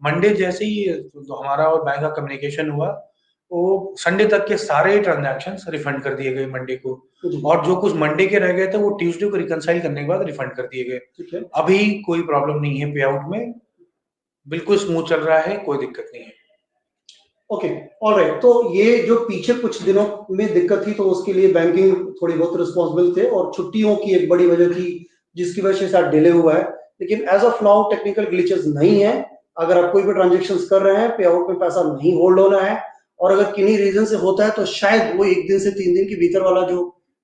मंडे जैसे ही तो हमारा और बैंक का कम्युनिकेशन हुआ, वो संडे तक के सारे ट्रांजैक्शंस रिफंड कर दिए गए मंडे को, और जो कुछ मंडे के रह गए थे वो ट्यूसडे को रिकंसाइल करने के बाद रिफंड कर दिए गए। अभी कोई प्रॉब्लम नहीं है पे आउट में, बिल्कुल स्मूथ चल रहा है, कोई दिक्कत नहीं है। Okay, alright. तो ये जो पीछे कुछ दिनों में दिक्कत थी तो उसके लिए बैंकिंग थोड़ी बहुत रिस्पॉन्सिबल थे, और छुट्टियों की एक बड़ी वजह थी जिसकी वजह से शायद डिले हुआ है। लेकिन as of now technical glitches नहीं है। अगर आप कोई भी ट्रांजेक्शन्स कर रहे हैं, पे आउट में पैसा नहीं होल्ड होना है, और अगर किन्हीं रीजन से होता है तो शायद वो 1 दिन से 3 दिन के भीतर वाला जो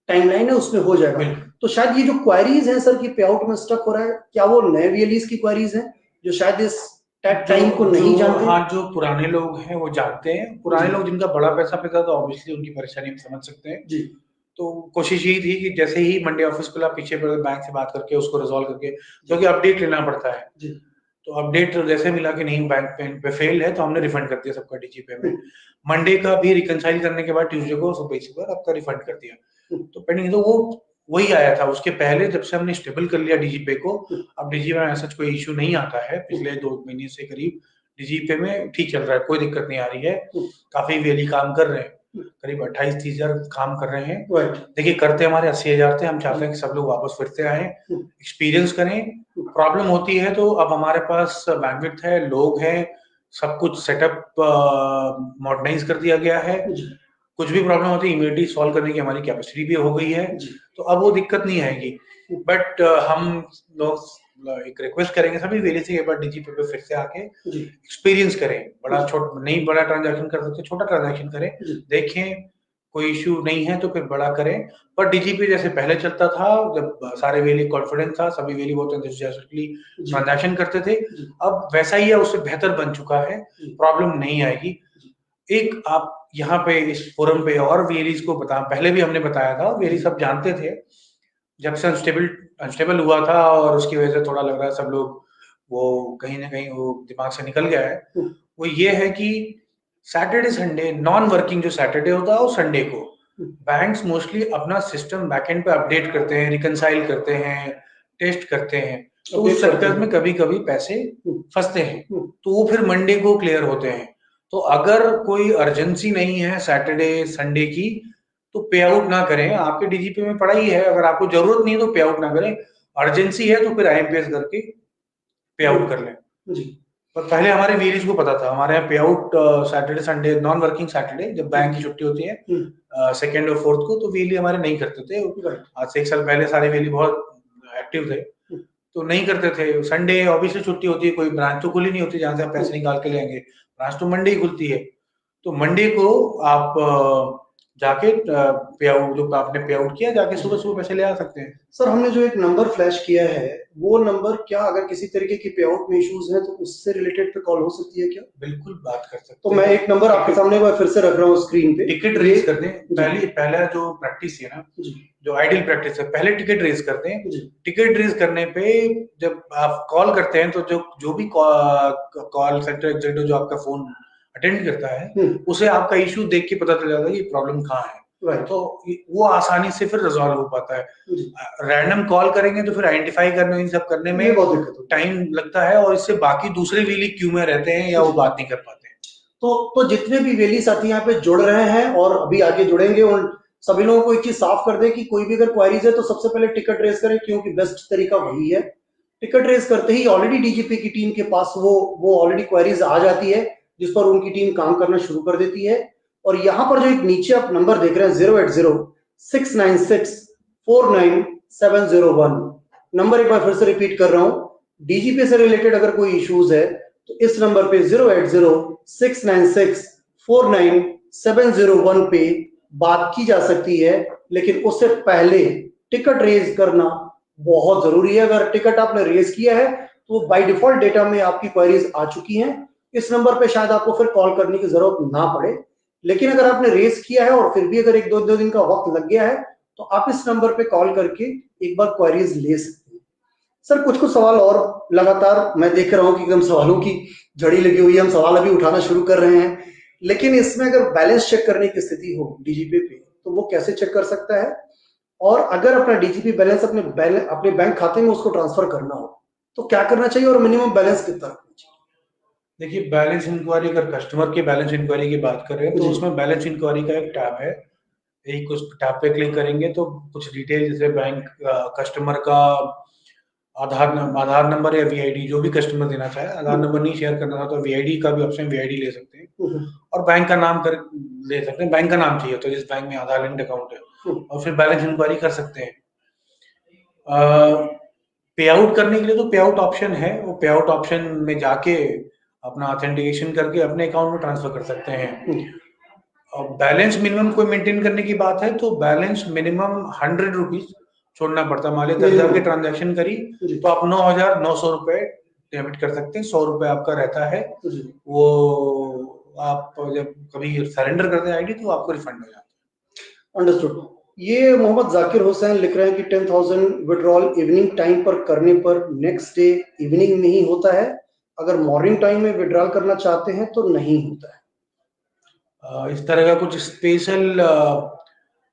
टाइमलाइन है उसमें हो जाएगा। तो शायद ये जो क्वारीज है सर की पे आउट में स्टक हो रहा है, क्या वो नए वीएलईज की क्वारीज हैं जो शायद इस टाइम को नहीं जानते? हाँ, जो पुराने लोग हैं वो जानते हैं। पुराने लोग जिनका बड़ा पैसा पैसा तो ऑब्वियसली उनकी परेशानी हम समझ सकते हैं जी। तो कोशिश यही थी कि जैसे ही मंडे ऑफिस खुला, पीछे बैंक से बात करके उसको रिजॉल्व करके, क्योंकि अपडेट लेना पड़ता है जी। तो अपडेट जैसे मिला कि नहीं बैंक पे फेल है, तो हमने रिफंड कर दिया सबका डीजीपे में। मंडे का भी रिकंसाइल करने के बाद ट्यूसडे को सुबह आपका रिफंड कर दिया। तो पेंडिंग तो वो वही आया था। उसके पहले जब से हमने स्टेबल कर लिया डीजीपे को, अब डीजीपे में ऐसा कोई इश्यू नहीं आता है। पिछले 2 महीने से करीब डीजीपे में ठीक चल रहा है, कोई दिक्कत नहीं आ रही है। काफी वेली काम कर रहे हैं, करीब 28-30 हजार काम कर रहे हैं। देखिए, करते हमारे 80,000 थे, हम चाहते हैं कि सब लोग वापस फिरते आए, एक्सपीरियंस करें। प्रॉब्लम होती है तो अब हमारे पास बैंडविड्थ है, लोग हैं, सब कुछ सेटअप मॉडर्नाइज कर दिया गया है। कुछ भी प्रॉब्लम होती है इमीडिएटली सॉल्व करने की हमारी कैपेसिटी भी हो गई है, तो अब वो दिक्कत नहीं आएगी। बट हम लोग एक रिक्वेस्ट करेंगे सभी वेली से, एक बार डीजीपी पे फिर से आके एक्सपीरियंस करें। बड़ा छोटा नहीं, बड़ा ट्रांजैक्शन कर सकते, छोटा ट्रांजैक्शन करें, देखें कोई इश्यू नहीं है तो फिर बड़ा करें। पर डीजीपी जैसे पहले चलता था, जब सारे वेली कॉन्फिडेंस था, सभी वेली बहुत एंथुसियास्टिकली ट्रांजैक्शन करते थे, अब वैसा ही है, उससे बेहतर बन चुका है, प्रॉब्लम नहीं आएगी। एक आप यहाँ पे इस फोरम पे और वेरीज को बता, पहले भी हमने बताया था, वेरी सब जानते थे, जब से अनस्टेबल हुआ था और उसकी वजह से थोड़ा लग रहा है सब लोग वो कहीं ना कहीं वो दिमाग से निकल गया है, वो ये है कि सैटरडे संडे नॉन वर्किंग जो सैटरडे होता है और संडे को बैंक्स मोस्टली अपना सिस्टम बैकएंड पे अपडेट करते हैं, रिकंसाइल करते हैं, टेस्ट करते हैं, तो उस चक्कर में कभी कभी पैसे फंसते हैं, तो वो फिर मंडे को क्लियर होते हैं। तो अगर कोई अर्जेंसी नहीं है सैटरडे संडे की तो पे आउट ना करें। आपके डीजीपी में पड़ा ही है, अगर आपको जरूरत नहीं है तो पे आउट ना करें, अर्जेंसी है तो फिर आईएमपीएस करके पे आउट कर लें। पर पहले हमारे वीरीज को पता था, हमारे यहाँ पे out Saturday Sunday non working Saturday जब बैंक की छुट्टी होती है सेकेंड और फोर्थ को, तो वेली हमारे नहीं करते थे। आज से 1 साल पहले सारे वेली बहुत एक्टिव थे तो नहीं करते थे। संडे ऑब्वियसली छुट्टी होती है, कोई ब्रांच तो खुली नहीं होती जहां से आप पैसे निकाल के ले आएंगे, ब्रांच तो मंडे ही खुलती है। तो मंडे को आप जाके पे आउट जो आपने पे आउट किया जाके सुबह सुबह पैसे ले आ सकते हैं। सर हमने जो एक नंबर फ्लैश किया है वो नंबर क्या अगर किसी तरीके की पे आउट में इश्यूज है तो उससे रिलेटेड पे कॉल हो सकती है क्या? बिल्कुल बात कर सकते हैं। तो मैं एक नंबर आपके सामने फिर से रख रहा हूँ स्क्रीन पे, टिकट रेज करते हैं। पहला जो प्रैक्टिस है ना, जो आइडियल प्रैक्टिस है, पहले टिकट रेज करते हैं। टिकट रेज करने पे जब आप कॉल करते हैं तो जो भी कॉल सेंटर एग्जीक्यूटिव जो आपका फोन अटेंड करता है उसे आपका इश्यू देख के पता चल जाता है कि प्रॉब्लम कहाँ है, तो वो आसानी से फिर रिजॉल्व हो पाता है। रैंडम कॉल करेंगे तो फिर आइडेंटिफाई करने इन सब करने में बहुत टाइम लगता है और इससे बाकी दूसरे वेली क्यू में रहते हैं या वो बात नहीं कर पाते हैं। तो जितने भी वेली साथी यहाँ पे जुड़ रहे हैं और अभी आगे जुड़ेंगे उन सभी लोगों को एक चीज साफ कर दे कि कोई भी अगर क्वारीज है तो सबसे पहले टिकट रेज करें, क्योंकि बेस्ट तरीका वही है। टिकट रेज करते ही ऑलरेडी डीजीपी की टीम के पास वो ऑलरेडी क्वारीज आ जाती है जिस पर उनकी टीम काम करना शुरू कर देती है। और यहाँ पर जो एक नीचे आप नंबर देख रहे हैं 080-696-49701 नंबर, एक बार फिर से रिपीट कर रहा हूं, डीजीपी से रिलेटेड अगर कोई इश्यूज है तो इस नंबर पे 080-696-49701 पे बात की जा सकती है। लेकिन उससे पहले टिकट रेज करना बहुत जरूरी है। अगर टिकट आपने रेज किया है तो बाय डिफॉल्ट डेटा में आपकी क्वेरीज आ चुकी हैं, इस नंबर पे शायद आपको फिर कॉल करने की जरूरत ना पड़े। लेकिन अगर आपने रेज किया है और फिर भी अगर 1-2 दिन का वक्त लग गया है तो आप इस नंबर पे कॉल करके एक बार क्वेरीज ले सकते हैं। सर कुछ सवाल और लगातार मैं देख रहा हूं कि एकदम सवालों की झड़ी लगी हुई है, हम सवाल अभी उठाना शुरू कर रहे हैं, लेकिन इसमें अगर बैलेंस चेक करने की स्थिति हो डीजीपी पे तो वो कैसे चेक कर सकता है? और अगर अपना डीजीपी बैलेंस अपने बैंक खाते में उसको ट्रांसफर करना हो तो क्या करना चाहिए और मिनिमम बैलेंस कितना रखना चाहिए? देखिए, बैलेंस इंक्वायरी, अगर कस्टमर के बैलेंस इंक्वायरी की बात कर रहे हैं तो उसमें बैलेंस इंक्वायरी का एक टैब है, एक उस टैब पे क्लिक करेंगे तो कुछ डिटेल जैसे बैंक कस्टमर का आधार नंबर या वीआईडी जो भी कस्टमर देना चाहे, आधार नंबर नहीं शेयर करना था तो वीआईडी का भी ऑप्शन, वीआईडी ले सकते हैं और बैंक का नाम ले सकते हैं, बैंक का नाम चाहिए तो जिस बैंक में आधार लिंक्ड अकाउंट है, और फिर बैलेंस इंक्वायरी कर सकते हैं। पे आउट करने के लिए तो पे आउट ऑप्शन है, वो पे आउट ऑप्शन में जाके अपना ऑथेंटिकेशन करके अपने अकाउंट में ट्रांसफर कर सकते हैं। और बैलेंस मिनिमम कोई मेंटेन करने की बात है तो बैलेंस मिनिमम 100 रुपीज छोड़ना पड़ता है। मान लीजिए 10,000 की ट्रांजेक्शन करी तो आप 9,900 रुपए डेबिट कर सकते हैं, 100 रुपए आपका रहता है, वो आप जब कभी सरेंडर करते हैं आईडी तो आपको रिफंड हो जाता है। अंडरस्टूड। ये मोहम्मद जाकिर हुसैन लिख रहे हैं कि 10,000 विड्रॉल इवनिंग टाइम पर करने पर नेक्स्ट डे इवनिंग में ही होता है, अगर मॉर्निंग टाइम में विड्रॉल करना चाहते हैं तो नहीं होता है। इस तरह का कुछ स्पेशल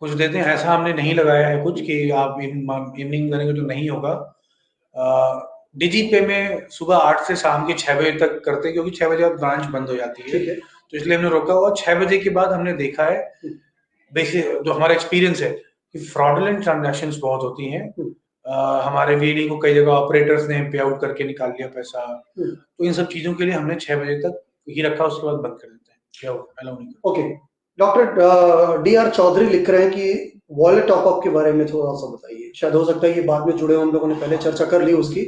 कुछ देते हैं, ऐसा हमने नहीं लगाया है कुछ कि आप इवनिंग करेंगे तो नहीं होगा। डिजी में सुबह 8 से शाम के 6 बजे तक करते हैं क्योंकि 6 बजे ब्रांच बंद हो जाती है, तो इसलिए हमने रोका हुआ। 6 बजे के बाद हमने देखा है, बेसिक जो हमारा एक्सपीरियंस है कि फ्रॉडुलेंट ट्रांजैक्शंस बहुत होती हैं। हमारे वीडी को कई जगह ऑपरेटर्स ने पे आउट करके निकाल लिया पैसा, तो इन सब चीजों के लिए हमने 6 बजे तक ही रखा, उसके बाद बंद कर देते हैं, क्या अलाउ नहीं करते। ओके, डॉक्टर DR चौधरी लिख रहे हैं कि वॉलेट टॉपअप के बारे में थोड़ा सा बताइए। शायद हो सकता है ये बाद में जुड़े हो, हम लोगों ने पहले चर्चा कर ली उसकी,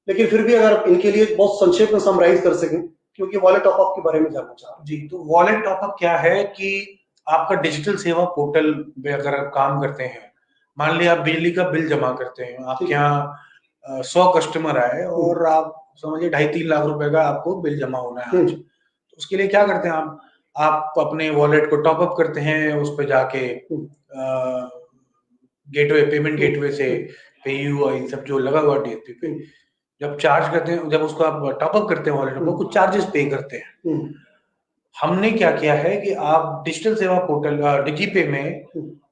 लेकिन फिर भी अगर आप इनके लिए बहुत संक्षेप में समराइज कर सकें, क्योंकि वॉलेट टॉपअप के बारे में जानना चाह रहा हूँ। जी, तो वॉलेट टॉपअप क्या है कि आपका डिजिटल सेवा पोर्टल पे अगर आप काम करते हैं, मान लिया आप बिजली का बिल जमा करते हैं, आपके यहाँ 100 कस्टमर आए और आप समझिए 2.5-3 लाख रुपए का आपको बिल जमा होना है आज। तो उसके लिए क्या करते हैं आप अपने वॉलेट को टॉप अप करते हैं, उस पे जाके गेटवे, पेमेंट गेटवे से पेयू और इन सब जो लगा हुआ DSP पे, जब चार्ज करते हैं, जब उसको आप टॉप अप करते हैं वॉलेट को, कुछ चार्जेस पे करते हैं। हमने क्या किया है कि आप डिजिटल सेवा पोर्टल डिजीपे में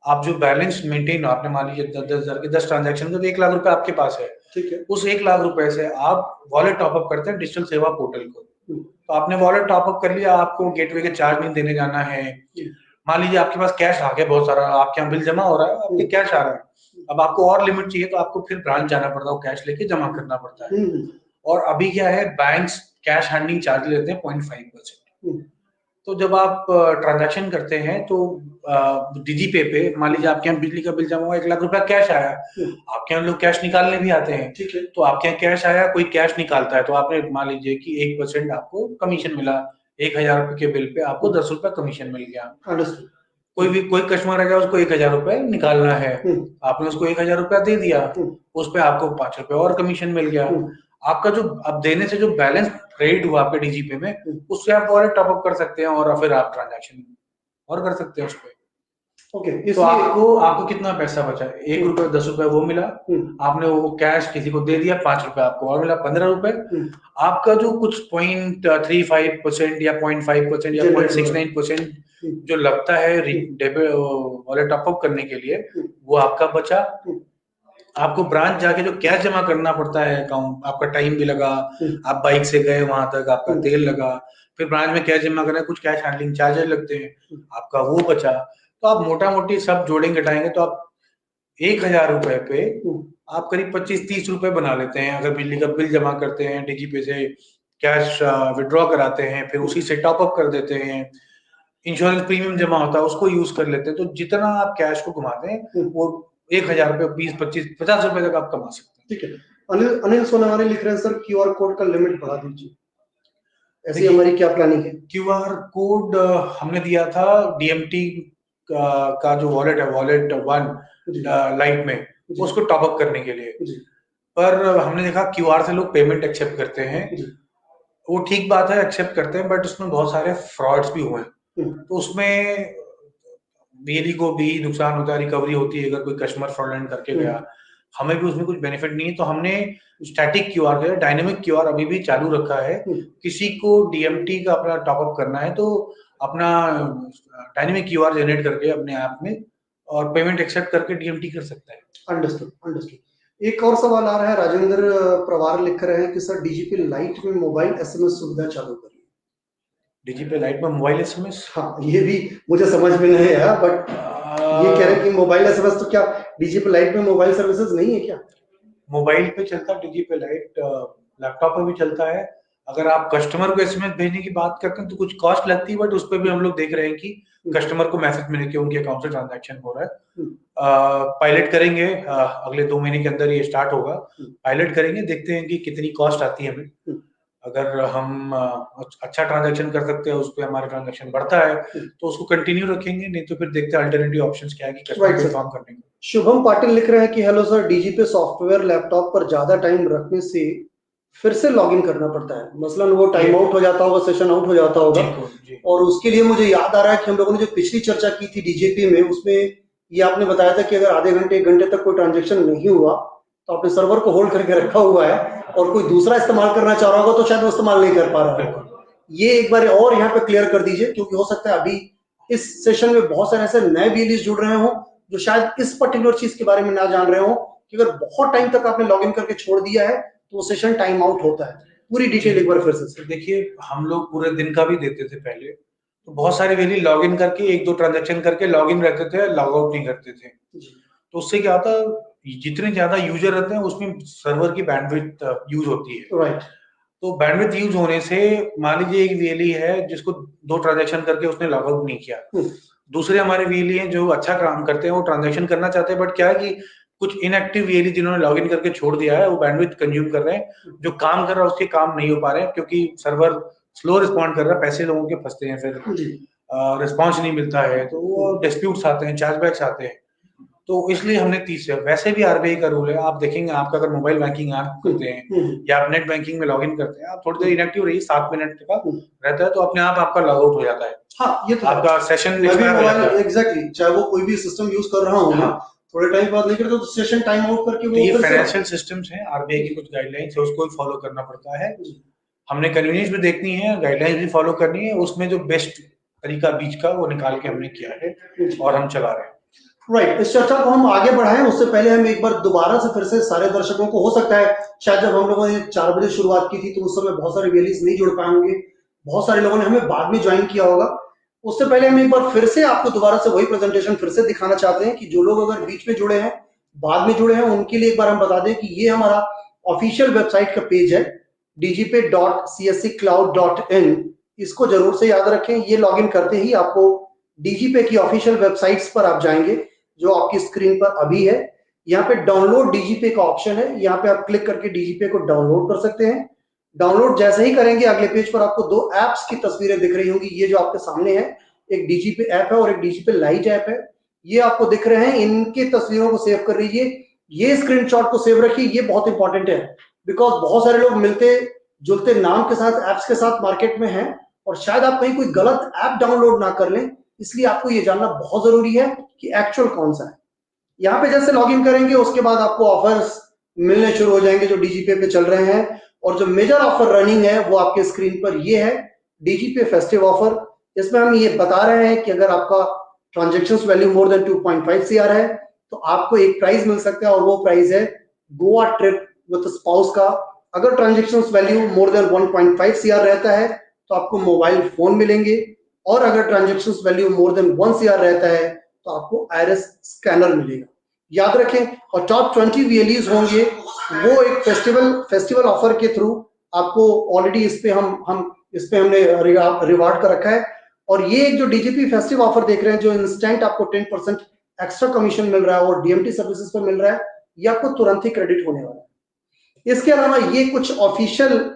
आप जो बैलेंस मेंटेन, आपने मान लीजिए 10,000 के 10 ट्रांजैक्शन का, तो 1 लाख रुपए आपके पास है, ठीक है। उस 1 लाख रुपए से आप वॉलेट टॉप अप करते हैं डिजिटल सेवा पोर्टल को। तो आपने वॉलेट टॉप अप कर लिया, आपको गेटवे के चार्ज नहीं देने जाना है। मान लीजिए आपके पास कैश आ गया बहुत सारा, आपके यहाँ बिल जमा हो रहा है, आपके कैश आ रहा है, अब आपको और लिमिट चाहिए तो आपको फिर ब्रांच जाना पड़ता है, वो कैश लेके जमा करना पड़ता है। और अभी क्या है, बैंक्स कैश हैंडलिंग चार्ज लेते हैं 0.5%। तो जब आप ट्रांजैक्शन करते हैं तो डिजीपे पे मान लीजिए आपके यहाँ बिजली का बिल जमा हुआ, 1 लाख रुपया कैश आया, आपके यहाँ लोग कैश निकालने भी आते हैं, ठीक है, तो आपके यहाँ कैश आया, कोई कैश निकालता है, तो आपने मान लीजिए कि 1% आपको कमीशन मिला, 1,000 रुपए के बिल पे आपको 10 रुपए कमीशन मिल गया। कोई कस्टमर आ गया, उसको 1,000 रुपए निकालना है, आपने उसको 1,000 रुपया दे दिया, उस पे आपको 5 रुपए और कमीशन मिल गया। आपका जो अब देने से जो बैलेंस क्रेडिट हुआ आपके डीजीपे में, उससे आप वॉलेट टॉप अप कर सकते हैं और फिर आप ट्रांजैक्शन और कर सकते हैं उस पे। ओके, तो आपको कितना पैसा बचा, 1 रुपए 10 रुपए वो मिला, आपने वो कैश किसी को दे दिया, 5 रुपए आपको और मिला, 15 रुपए। आपका जो कुछ 0.35% या 0.5% या 0.69% जो लगता है वॉलेट टॉप अप करने के लिए, वो आपका बचा। आपको ब्रांच जाके जो कैश जमा करना पड़ता है अकाउंट, आपका टाइम भी लगा, आप बाइक से गए वहां तक, आपका तेल लगा, फिर ब्रांच में कैश जमा करना, कुछ कैश हैंडलिंग चार्जेस लगते हैं, आपका वो बचा। तो आप मोटा मोटी सब जोड़ेंगे घटाएंगे तो आप 1,000 रुपए पे आप करीब 25-30 रुपए बना लेते हैं, अगर बिजली का बिल जमा करते हैं, डीजीपे से कैश विड्रॉ कराते हैं, फिर उसी से टॉप अप कर देते हैं, इंश्योरेंस प्रीमियम जमा होता है उसको यूज कर लेते हैं। तो जितना आप कैश को घुमाते हैं वो 1,000 रुपए, 20, 25, 50 रुपए तक आप कमा सकते हैं। ठीक है। अनिल सोनावानी लिख रहे हैं सर, QR कोड का लिमिट बढ़ा दीजिए, ऐसी हमारी क्या प्लानिंग है? QR कोड हमने दिया था DMT का जो वॉलेट है, वॉलेट 1 लाइट में, उसको टॉप अप करने के लिए, पर हमने देखा QR से लोग पेमेंट एक्सेप्ट करते हैं, वो ठीक बात है, एक्सेप्ट करते हैं, बट उसमें बहुत सारे फ्रॉड्स भी हुए हैं, तो उसमें बिजली को भी नुकसान होता है, रिकवरी होती है अगर कोई कस्टमर फ्रॉडलेंट करके गया, हमें भी उसमें कुछ बेनिफिट नहीं है। तो हमने स्टैटिक QR के डायनेमिक QR अभी भी चालू रखा है। किसी को DMT का अपना टॉप अप करना है तो अपना डायनेमिक QR जनरेट करके अपने ऐप में और पेमेंट एक्सेप्ट करके DMT कर सकता है। अंडरस्टूड। एक और सवाल आ रहा है, राजेंद्र प्रवार लिख रहे हैं कि सर DGP लाइट में मोबाइल SMS सुविधा चालू करिए। DGP लाइट में मोबाइल SMS? हाँ, ये भी मुझे समझ में नहीं आया, बट ये कह रहे हैं कि मोबाइल SMS, तो क्या DGP लाइट में मोबाइल सर्विसेज नहीं है क्या? मोबाइल पे चलता है DGP लाइट, लैपटॉप पे भी चलता है। अगर आप कस्टमर को SMS भेजने की बात करते हैं तो कुछ कॉस्ट लगती है, बट उस पर भी हम लोग देख रहे हैं कि कस्टमर को मैसेज मिले कि उनके अकाउंट से ट्रांजैक्शन हो रहा है। पायलट करेंगे, अगले 2 महीने के अंदर ये स्टार्ट होगा, पायलट करेंगे, देखते हैं कि कितनी कॉस्ट आती है हमें। अगर हम अच्छा ट्रांजैक्शन कर सकते हैं, उस पर हमारा ट्रांजैक्शन बढ़ता है तो उसको कंटिन्यू रखेंगे, नहीं तो फिर देखते हैं अल्टरनेटिव ऑप्शंस क्या है कि कस्टमर को इन्फॉर्म करने को। शुभम पाटिल लिख रहे हैं कि hello sir, DGP software laptop पर ज्यादा टाइम रखने से फिर से लॉगिन करना पड़ता है, मसलन वो टाइम आउट हो जाता होगा, सेशन आउट हो जाता होगा, और उसके लिए मुझे याद आ रहा है कि हम लोगों ने जो पिछली चर्चा की थी DGP में, उसमें ये आपने बताया था कि अगर आधे घंटे 1 घंटे तक कोई ट्रांजेक्शन नहीं हुआ तो आपने सर्वर को होल्ड करके रखा हुआ है, और कोई दूसरा इस्तेमाल करना चाह रहा होगा तो शायद वो इस्तेमाल नहीं कर पा रहा है। ये एक बार और यहाँ पे क्लियर कर दीजिए, क्योंकि हो सकता है अभी इस सेशन में बहुत सारे ऐसे नए VLEs जुड़ रहे हो जो शायद इस पर्टिकुलर चीज के बारे में ना जान रहे हो कि अगर बहुत टाइम तक आपने लॉगिन करके छोड़ दिया है तो वो सेशन टाइम आउट होता है। पूरी डिटेल एक बार फिर से। देखिए, हम लोग पूरे दिन का भी देते थे पहले, तो बहुत सारे VLE लॉगिन करके 1-2 ट्रांजैक्शन करके लॉगिन रहते थे, लॉग आउट नहीं करते थे। तो उससे क्या होता, जितने ज्यादा यूजर रहते हैं उसमें सर्वर की बैंडविड्थ यूज होती है। राइट। तो बैंडविड्थ यूज होने से मान लीजिए एक वीएलई है जिसको 2 ट्रांजैक्शन करके उसने लॉग आउट नहीं किया, दूसरे हमारे वीएलई हैं जो अच्छा काम करते हैं, वो ट्रांजैक्शन करना चाहते हैं, बट क्या है कि कुछ इनएक्टिव वीएलई जिन्होंने लॉग इन करके छोड़ दिया है, वो बैंडविड्थ कंज्यूम कर रहे हैं, जो काम कर रहा है उसके काम नहीं हो पा रहे हैं क्योंकि सर्वर स्लो रिस्पॉन्ड कर रहा है, पैसे लोगों के फंसते हैं, फिर रिस्पॉन्स नहीं मिलता है, तो वो डिस्प्यूट्स आते हैं, चार्जबैक्स आते हैं। तो इसलिए हमने 30 वैसे भी आरबीआई का रूल है, आप देखेंगे आपका अगर मोबाइल बैंकिंग आप करते हैं या आप नेट बैंकिंग में लॉगिन करते हैं, आप थोड़ी देर इनएक्टिव रहिए, 7 मिनट का रहता है, तो अपने आप आपका लॉग आउट हो जाता है। हाँ, ये तो आपका सेशन एग्जैक्टली, चाहे वो कोई भी सिस्टम यूज कर रहा हूँ, हाँ, थोड़े टाइम बाद नहीं करते तो सेशन टाइम आउट करके वो ये फाइनेंशियल सिस्टम्स हैं, आरबीआई की कुछ गाइडलाइंस है, उसको फॉलो करना पड़ता है। हमने कन्वीनियंस भी देखनी है, गाइडलाइंस भी फॉलो करनी है, उसमें जो बेस्ट तरीका बीच का वो निकाल के हमने किया है और हम चला रहे हैं। राइट, इस चर्चा को हम आगे बढ़ाएं उससे पहले हम एक बार दोबारा से फिर से सारे दर्शकों को, हो सकता है शायद जब हम लोगों ने 4 बजे शुरुआत की थी तो उस समय बहुत सारे वीएलईज नहीं जुड़ पाए होंगे, बहुत सारे लोगों ने हमें बाद में ज्वाइन किया होगा। उससे पहले हम एक बार फिर से आपको दोबारा से वही प्रेजेंटेशन फिर से दिखाना चाहते हैं कि जो लोग अगर बीच में जुड़े हैं, बाद में जुड़े हैं, उनके लिए एक बार हम बता दें कि ये हमारा ऑफिशियल वेबसाइट का पेज है dgpay.csccloud.in। इसको जरूर से याद रखें, ये लॉगिन करते ही आपको डीजीपे की ऑफिशियल वेबसाइट्स पर आप जाएंगे जो आपकी स्क्रीन पर अभी है। यहाँ पे डाउनलोड डीजीपे का ऑप्शन है, यहाँ पे आप क्लिक करके डीजीपे को डाउनलोड कर सकते हैं। डाउनलोड जैसे ही करेंगे अगले पेज पर आपको 2 एप्स की तस्वीरें दिख रही होंगी, ये जो आपके सामने है, एक डीजीपे ऐप है और एक डीजीपे लाइट ऐप है, ये आपको दिख रहे हैं। इनकी तस्वीरों को सेव कर लीजिए, ये स्क्रीनशॉट को सेव रखिए, ये बहुत इंपॉर्टेंट है बिकॉज बहुत सारे लोग मिलते जुलते नाम के साथ एप्स के साथ मार्केट में हैं और शायद आप कहीं कोई गलत ऐप डाउनलोड ना कर लें, इसलिए आपको ये जानना बहुत जरूरी है कि एक्चुअल कौन सा है। यहाँ पे जैसे लॉगिन करेंगे उसके बाद आपको ऑफर्स मिलने शुरू हो जाएंगे जो डीजीपे पे चल रहे हैं, और जो मेजर ऑफर रनिंग है वो आपके स्क्रीन पर ये है, डीजीपे फेस्टिव ऑफर। इसमें हम ये बता रहे हैं कि अगर आपका transactions value more than 2.5 CR है तो आपको एक प्राइज मिल सकता है और वो प्राइज है गोवा ट्रिप विद स्पाउस का। अगर transactions value more than 1.5 CR रहता है तो आपको मोबाइल फोन मिलेंगे, और अगर transactions value more than 1 CR रहता है तो आपको आईरिस स्कैनर मिलेगा। याद रखें, और टॉप 20 वीएलईज होंगे वो एक फेस्टिवल ऑफर के थ्रू आपको ऑलरेडी इस पे हमने रिवार्ड कर रखा है। और ये एक जो डीजीपी फेस्टिव ऑफर देख रहे हैं जो इंस्टेंट आपको 10% एक्स्ट्रा कमीशन मिल रहा है और डीएमटी सर्विसेज पर मिल रहा है, ये आपको तुरंत ही क्रेडिट होने वाला है। इसके अलावा ये कुछ ऑफिशियल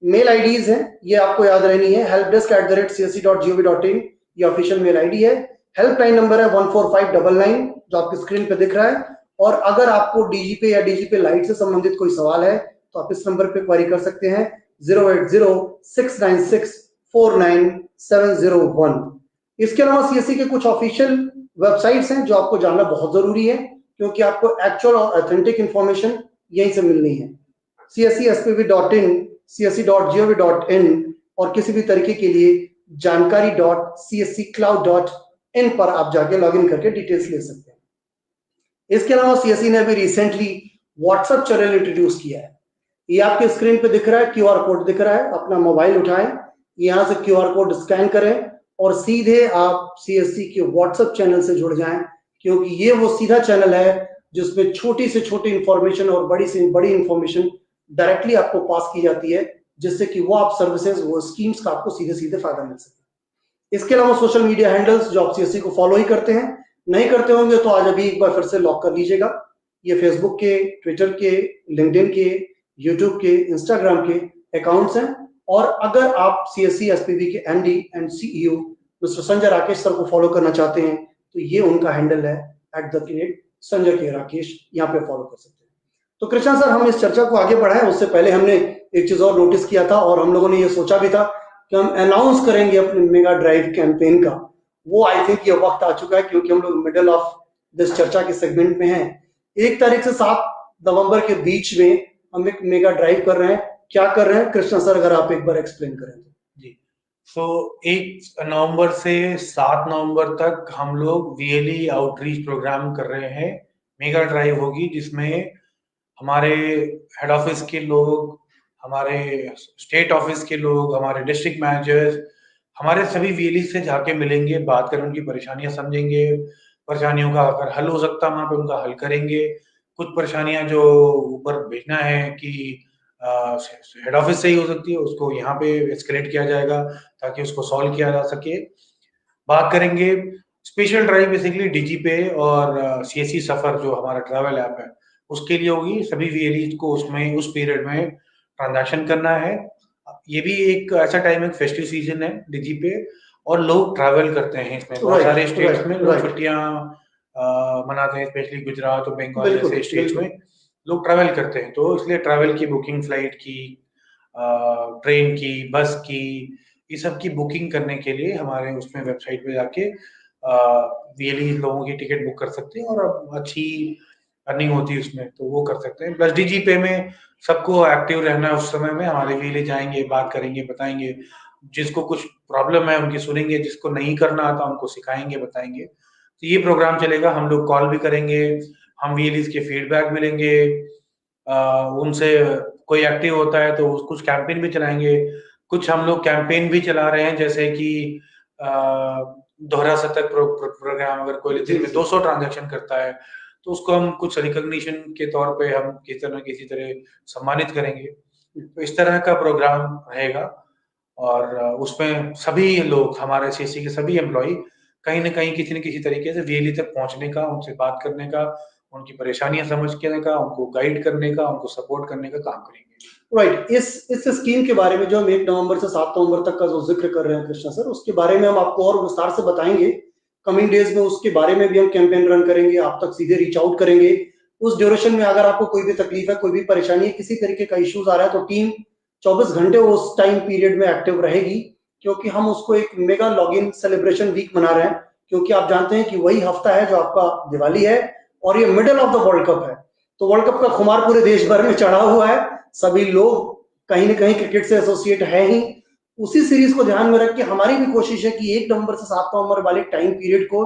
मेल आईडीज हैं, ये आपको याद रहनी है, helpdesk@csc.gov.in ये ऑफिशियल मेल आईडी है। हेल्पलाइन नंबर है 14599 जो आपकी स्क्रीन पे दिख रहा है, और अगर आपको डीजीपे या डीजीपे लाइट से संबंधित कोई सवाल है तो आप इस नंबर पे क्वेरी कर सकते हैं 08069649701। इसके अलावा सीएससी के कुछ ऑफिशियल वेबसाइट्स हैं जो आपको जानना बहुत जरूरी है क्योंकि आपको एक्चुअल और ऑथेंटिक इंफॉर्मेशन यहीं से मिलनी है। cscspv.in, csc.gov.in और किसी भी तरीके के लिए जानकारी.csccloud.in पर आप जाके लॉगिन करके डिटेल्स ले सकते हैं। इसके अलावा सीएससी ने अभी रिसेंटली व्हाट्सएप चैनल इंट्रोड्यूस किया है, ये आपके स्क्रीन पे दिख रहा है, क्यूआर कोड दिख रहा है, अपना मोबाइल उठाएं, यहां से क्यूआर कोड स्कैन करें और सीधे आप सीएससी के व्हाट्सएप चैनल से जुड़ जाएं, क्योंकि ये वो सीधा चैनल है जिसमें छोटी से छोटी इंफॉर्मेशन और बड़ी से बड़ी इंफॉर्मेशन डायरेक्टली आपको पास की जाती है, जिससे कि वो आप सर्विसेज वो स्कीम्स का आपको सीधे सीधे फायदा मिल सके। इसके अलावा सोशल मीडिया हैंडल्स जो आप सीएससी को फॉलो ही करते हैं, नहीं करते होंगे तो आज अभी एक बार फिर से लॉक कर लीजिएगा। ये फेसबुक के, ट्विटर के, लिंक्डइन के, यूट्यूब के, इंस्टाग्राम के अकाउंट्स हैं, और अगर आप सीएससी एसपीवी के MD and CEO mister Sanjay Rakesh sir को फॉलो करना चाहते हैं तो ये उनका हैंडल है @संजय के राकेश, यहाँ पे फॉलो कर सकते हैं। तो कृष्णा सर, हम इस चर्चा को आगे बढ़ाएं उससे पहले हमने एक चीज और नोटिस किया था और हम लोगों ने ये सोचा भी था कि हम अनाउंस करेंगे अपने मेगा ड्राइव कैंपेन का। वो आई थिंक ये वक्त आ चुका है क्योंकि हम लोग मिडल ऑफ दिस चर्चा के सेगमेंट में हैं। 1 तारीख से 7 नवंबर के बीच में हम एक मेगा ड्राइव कर रहे हैं। क्या कर रहे हैं कृष्णा सर, अगर आप एक बार एक्सप्लेन करें तो। जी, तो 1 नवंबर से 7 नवंबर तक हम लोग वीएलई आउटरीच प्रोग्राम कर रहे हैं। मेगा ड्राइव होगी जिसमें हमारे हेड ऑफिस के लोग, हमारे स्टेट ऑफिस के लोग, हमारे डिस्ट्रिक्ट मैनेजर्स, हमारे सभी वीएलई से जाके मिलेंगे, बात कर उनकी परेशानियां समझेंगे, परेशानियों का अगर हल हो सकता है वहां पे उनका हल करेंगे। कुछ परेशानियां जो ऊपर भेजना है कि हेड ऑफिस से ही हो सकती है, उसको यहाँ पे एस्केलेट किया जाएगा ताकि उसको सॉल्व किया जा सके। बात करेंगे स्पेशल ड्राइव बेसिकली डीजीपे और सीएससी सफर जो हमारा ट्रैवल ऐप है उसके लिए होगी। सभी वीएलई को उसमें उस पीरियड में ट्रांजैक्शन करना है। ये भी एक ऐसा टाइम है, फेस्टिव सीजन है डीजीपे, और लोग ट्रैवल करते हैं इसमें। बहुत सारे स्टेट्स में लोग छुट्टियां मनाते हैं, स्पेशली गुजरात और बंगाल जैसे स्टेट्स में लोग ट्रैवल करते हैं। तो इसलिए ट्रैवल की बुकिंग, फ्लाइट की, ट्रेन की, बस की, ये सब की बुकिंग करने के लिए हमारे उसमें वेबसाइट पे जाके वीएलई लोगों की टिकट बुक कर सकते हैं, और अब अच्छी अर्निंग होती है उसमें, तो वो कर सकते हैं। प्लस डीजीपे में सबको एक्टिव रहना है। उस समय में हमारे वीएलई जाएंगे, बात करेंगे, बताएंगे, जिसको कुछ प्रॉब्लम है उनकी सुनेंगे, जिसको नहीं करना आता उनको सिखाएंगे, बताएंगे। तो ये प्रोग्राम चलेगा। हम लोग कॉल भी करेंगे, हम वीएलईज के फीडबैक मिलेंगे, उनसे कोई एक्टिव होता है तो कुछ कैंपेन भी चलाएंगे। कुछ हम लोग कैंपेन भी चला रहे हैं, जैसे कि दोहरा शतक प्रोग्राम। अगर कोई दिन में 200 ट्रांजैक्शन करता है तो उसको हम कुछ रिकॉग्निशन के तौर पे हम किसी तरह सम्मानित करेंगे। तो इस तरह का प्रोग्राम रहेगा, और उसमें सभी लोग, हमारे सीएससी के सभी एम्प्लॉय कहीं ना कहीं किसी न किसी तरीके से वीएलई तक पहुंचने का, उनसे बात करने का, उनकी परेशानियां समझने का, उनको गाइड करने का, उनको सपोर्ट करने का काम करेंगे। राइट। इस स्कीम के बारे में जो हम 1 नवंबर से 7 नवंबर तक का जो जिक्र कर रहे हैं कृष्णा सर, उसके बारे में हम आपको और विस्तार से बताएंगे कमिंग डेज में। उसके बारे में भी हम कैंपेन रन करेंगे, आप तक सीधे रीच आउट करेंगे। उस ड्यूरेशन में अगर आपको कोई भी तकलीफ है, कोई भी परेशानी है, किसी तरीके का इश्यूज आ रहा है, तो टीम 24 घंटे उस टाइम पीरियड में एक्टिव रहेगी, क्योंकि हम उसको एक मेगा लॉगिन सेलिब्रेशन वीक मना रहे हैं। क्योंकि आप जानते हैं कि वही हफ्ता है जो आपका दिवाली है, और ये middle of the world cup है। तो वर्ल्ड कप का खुमार पूरे देश भर में चढ़ा हुआ है, सभी लोग कहीं ना कहीं क्रिकेट से एसोसिएट है ही। उसी सीरीज को ध्यान में रख के हमारी भी कोशिश है कि 1 नवंबर से 7 नवंबर वाले टाइम पीरियड को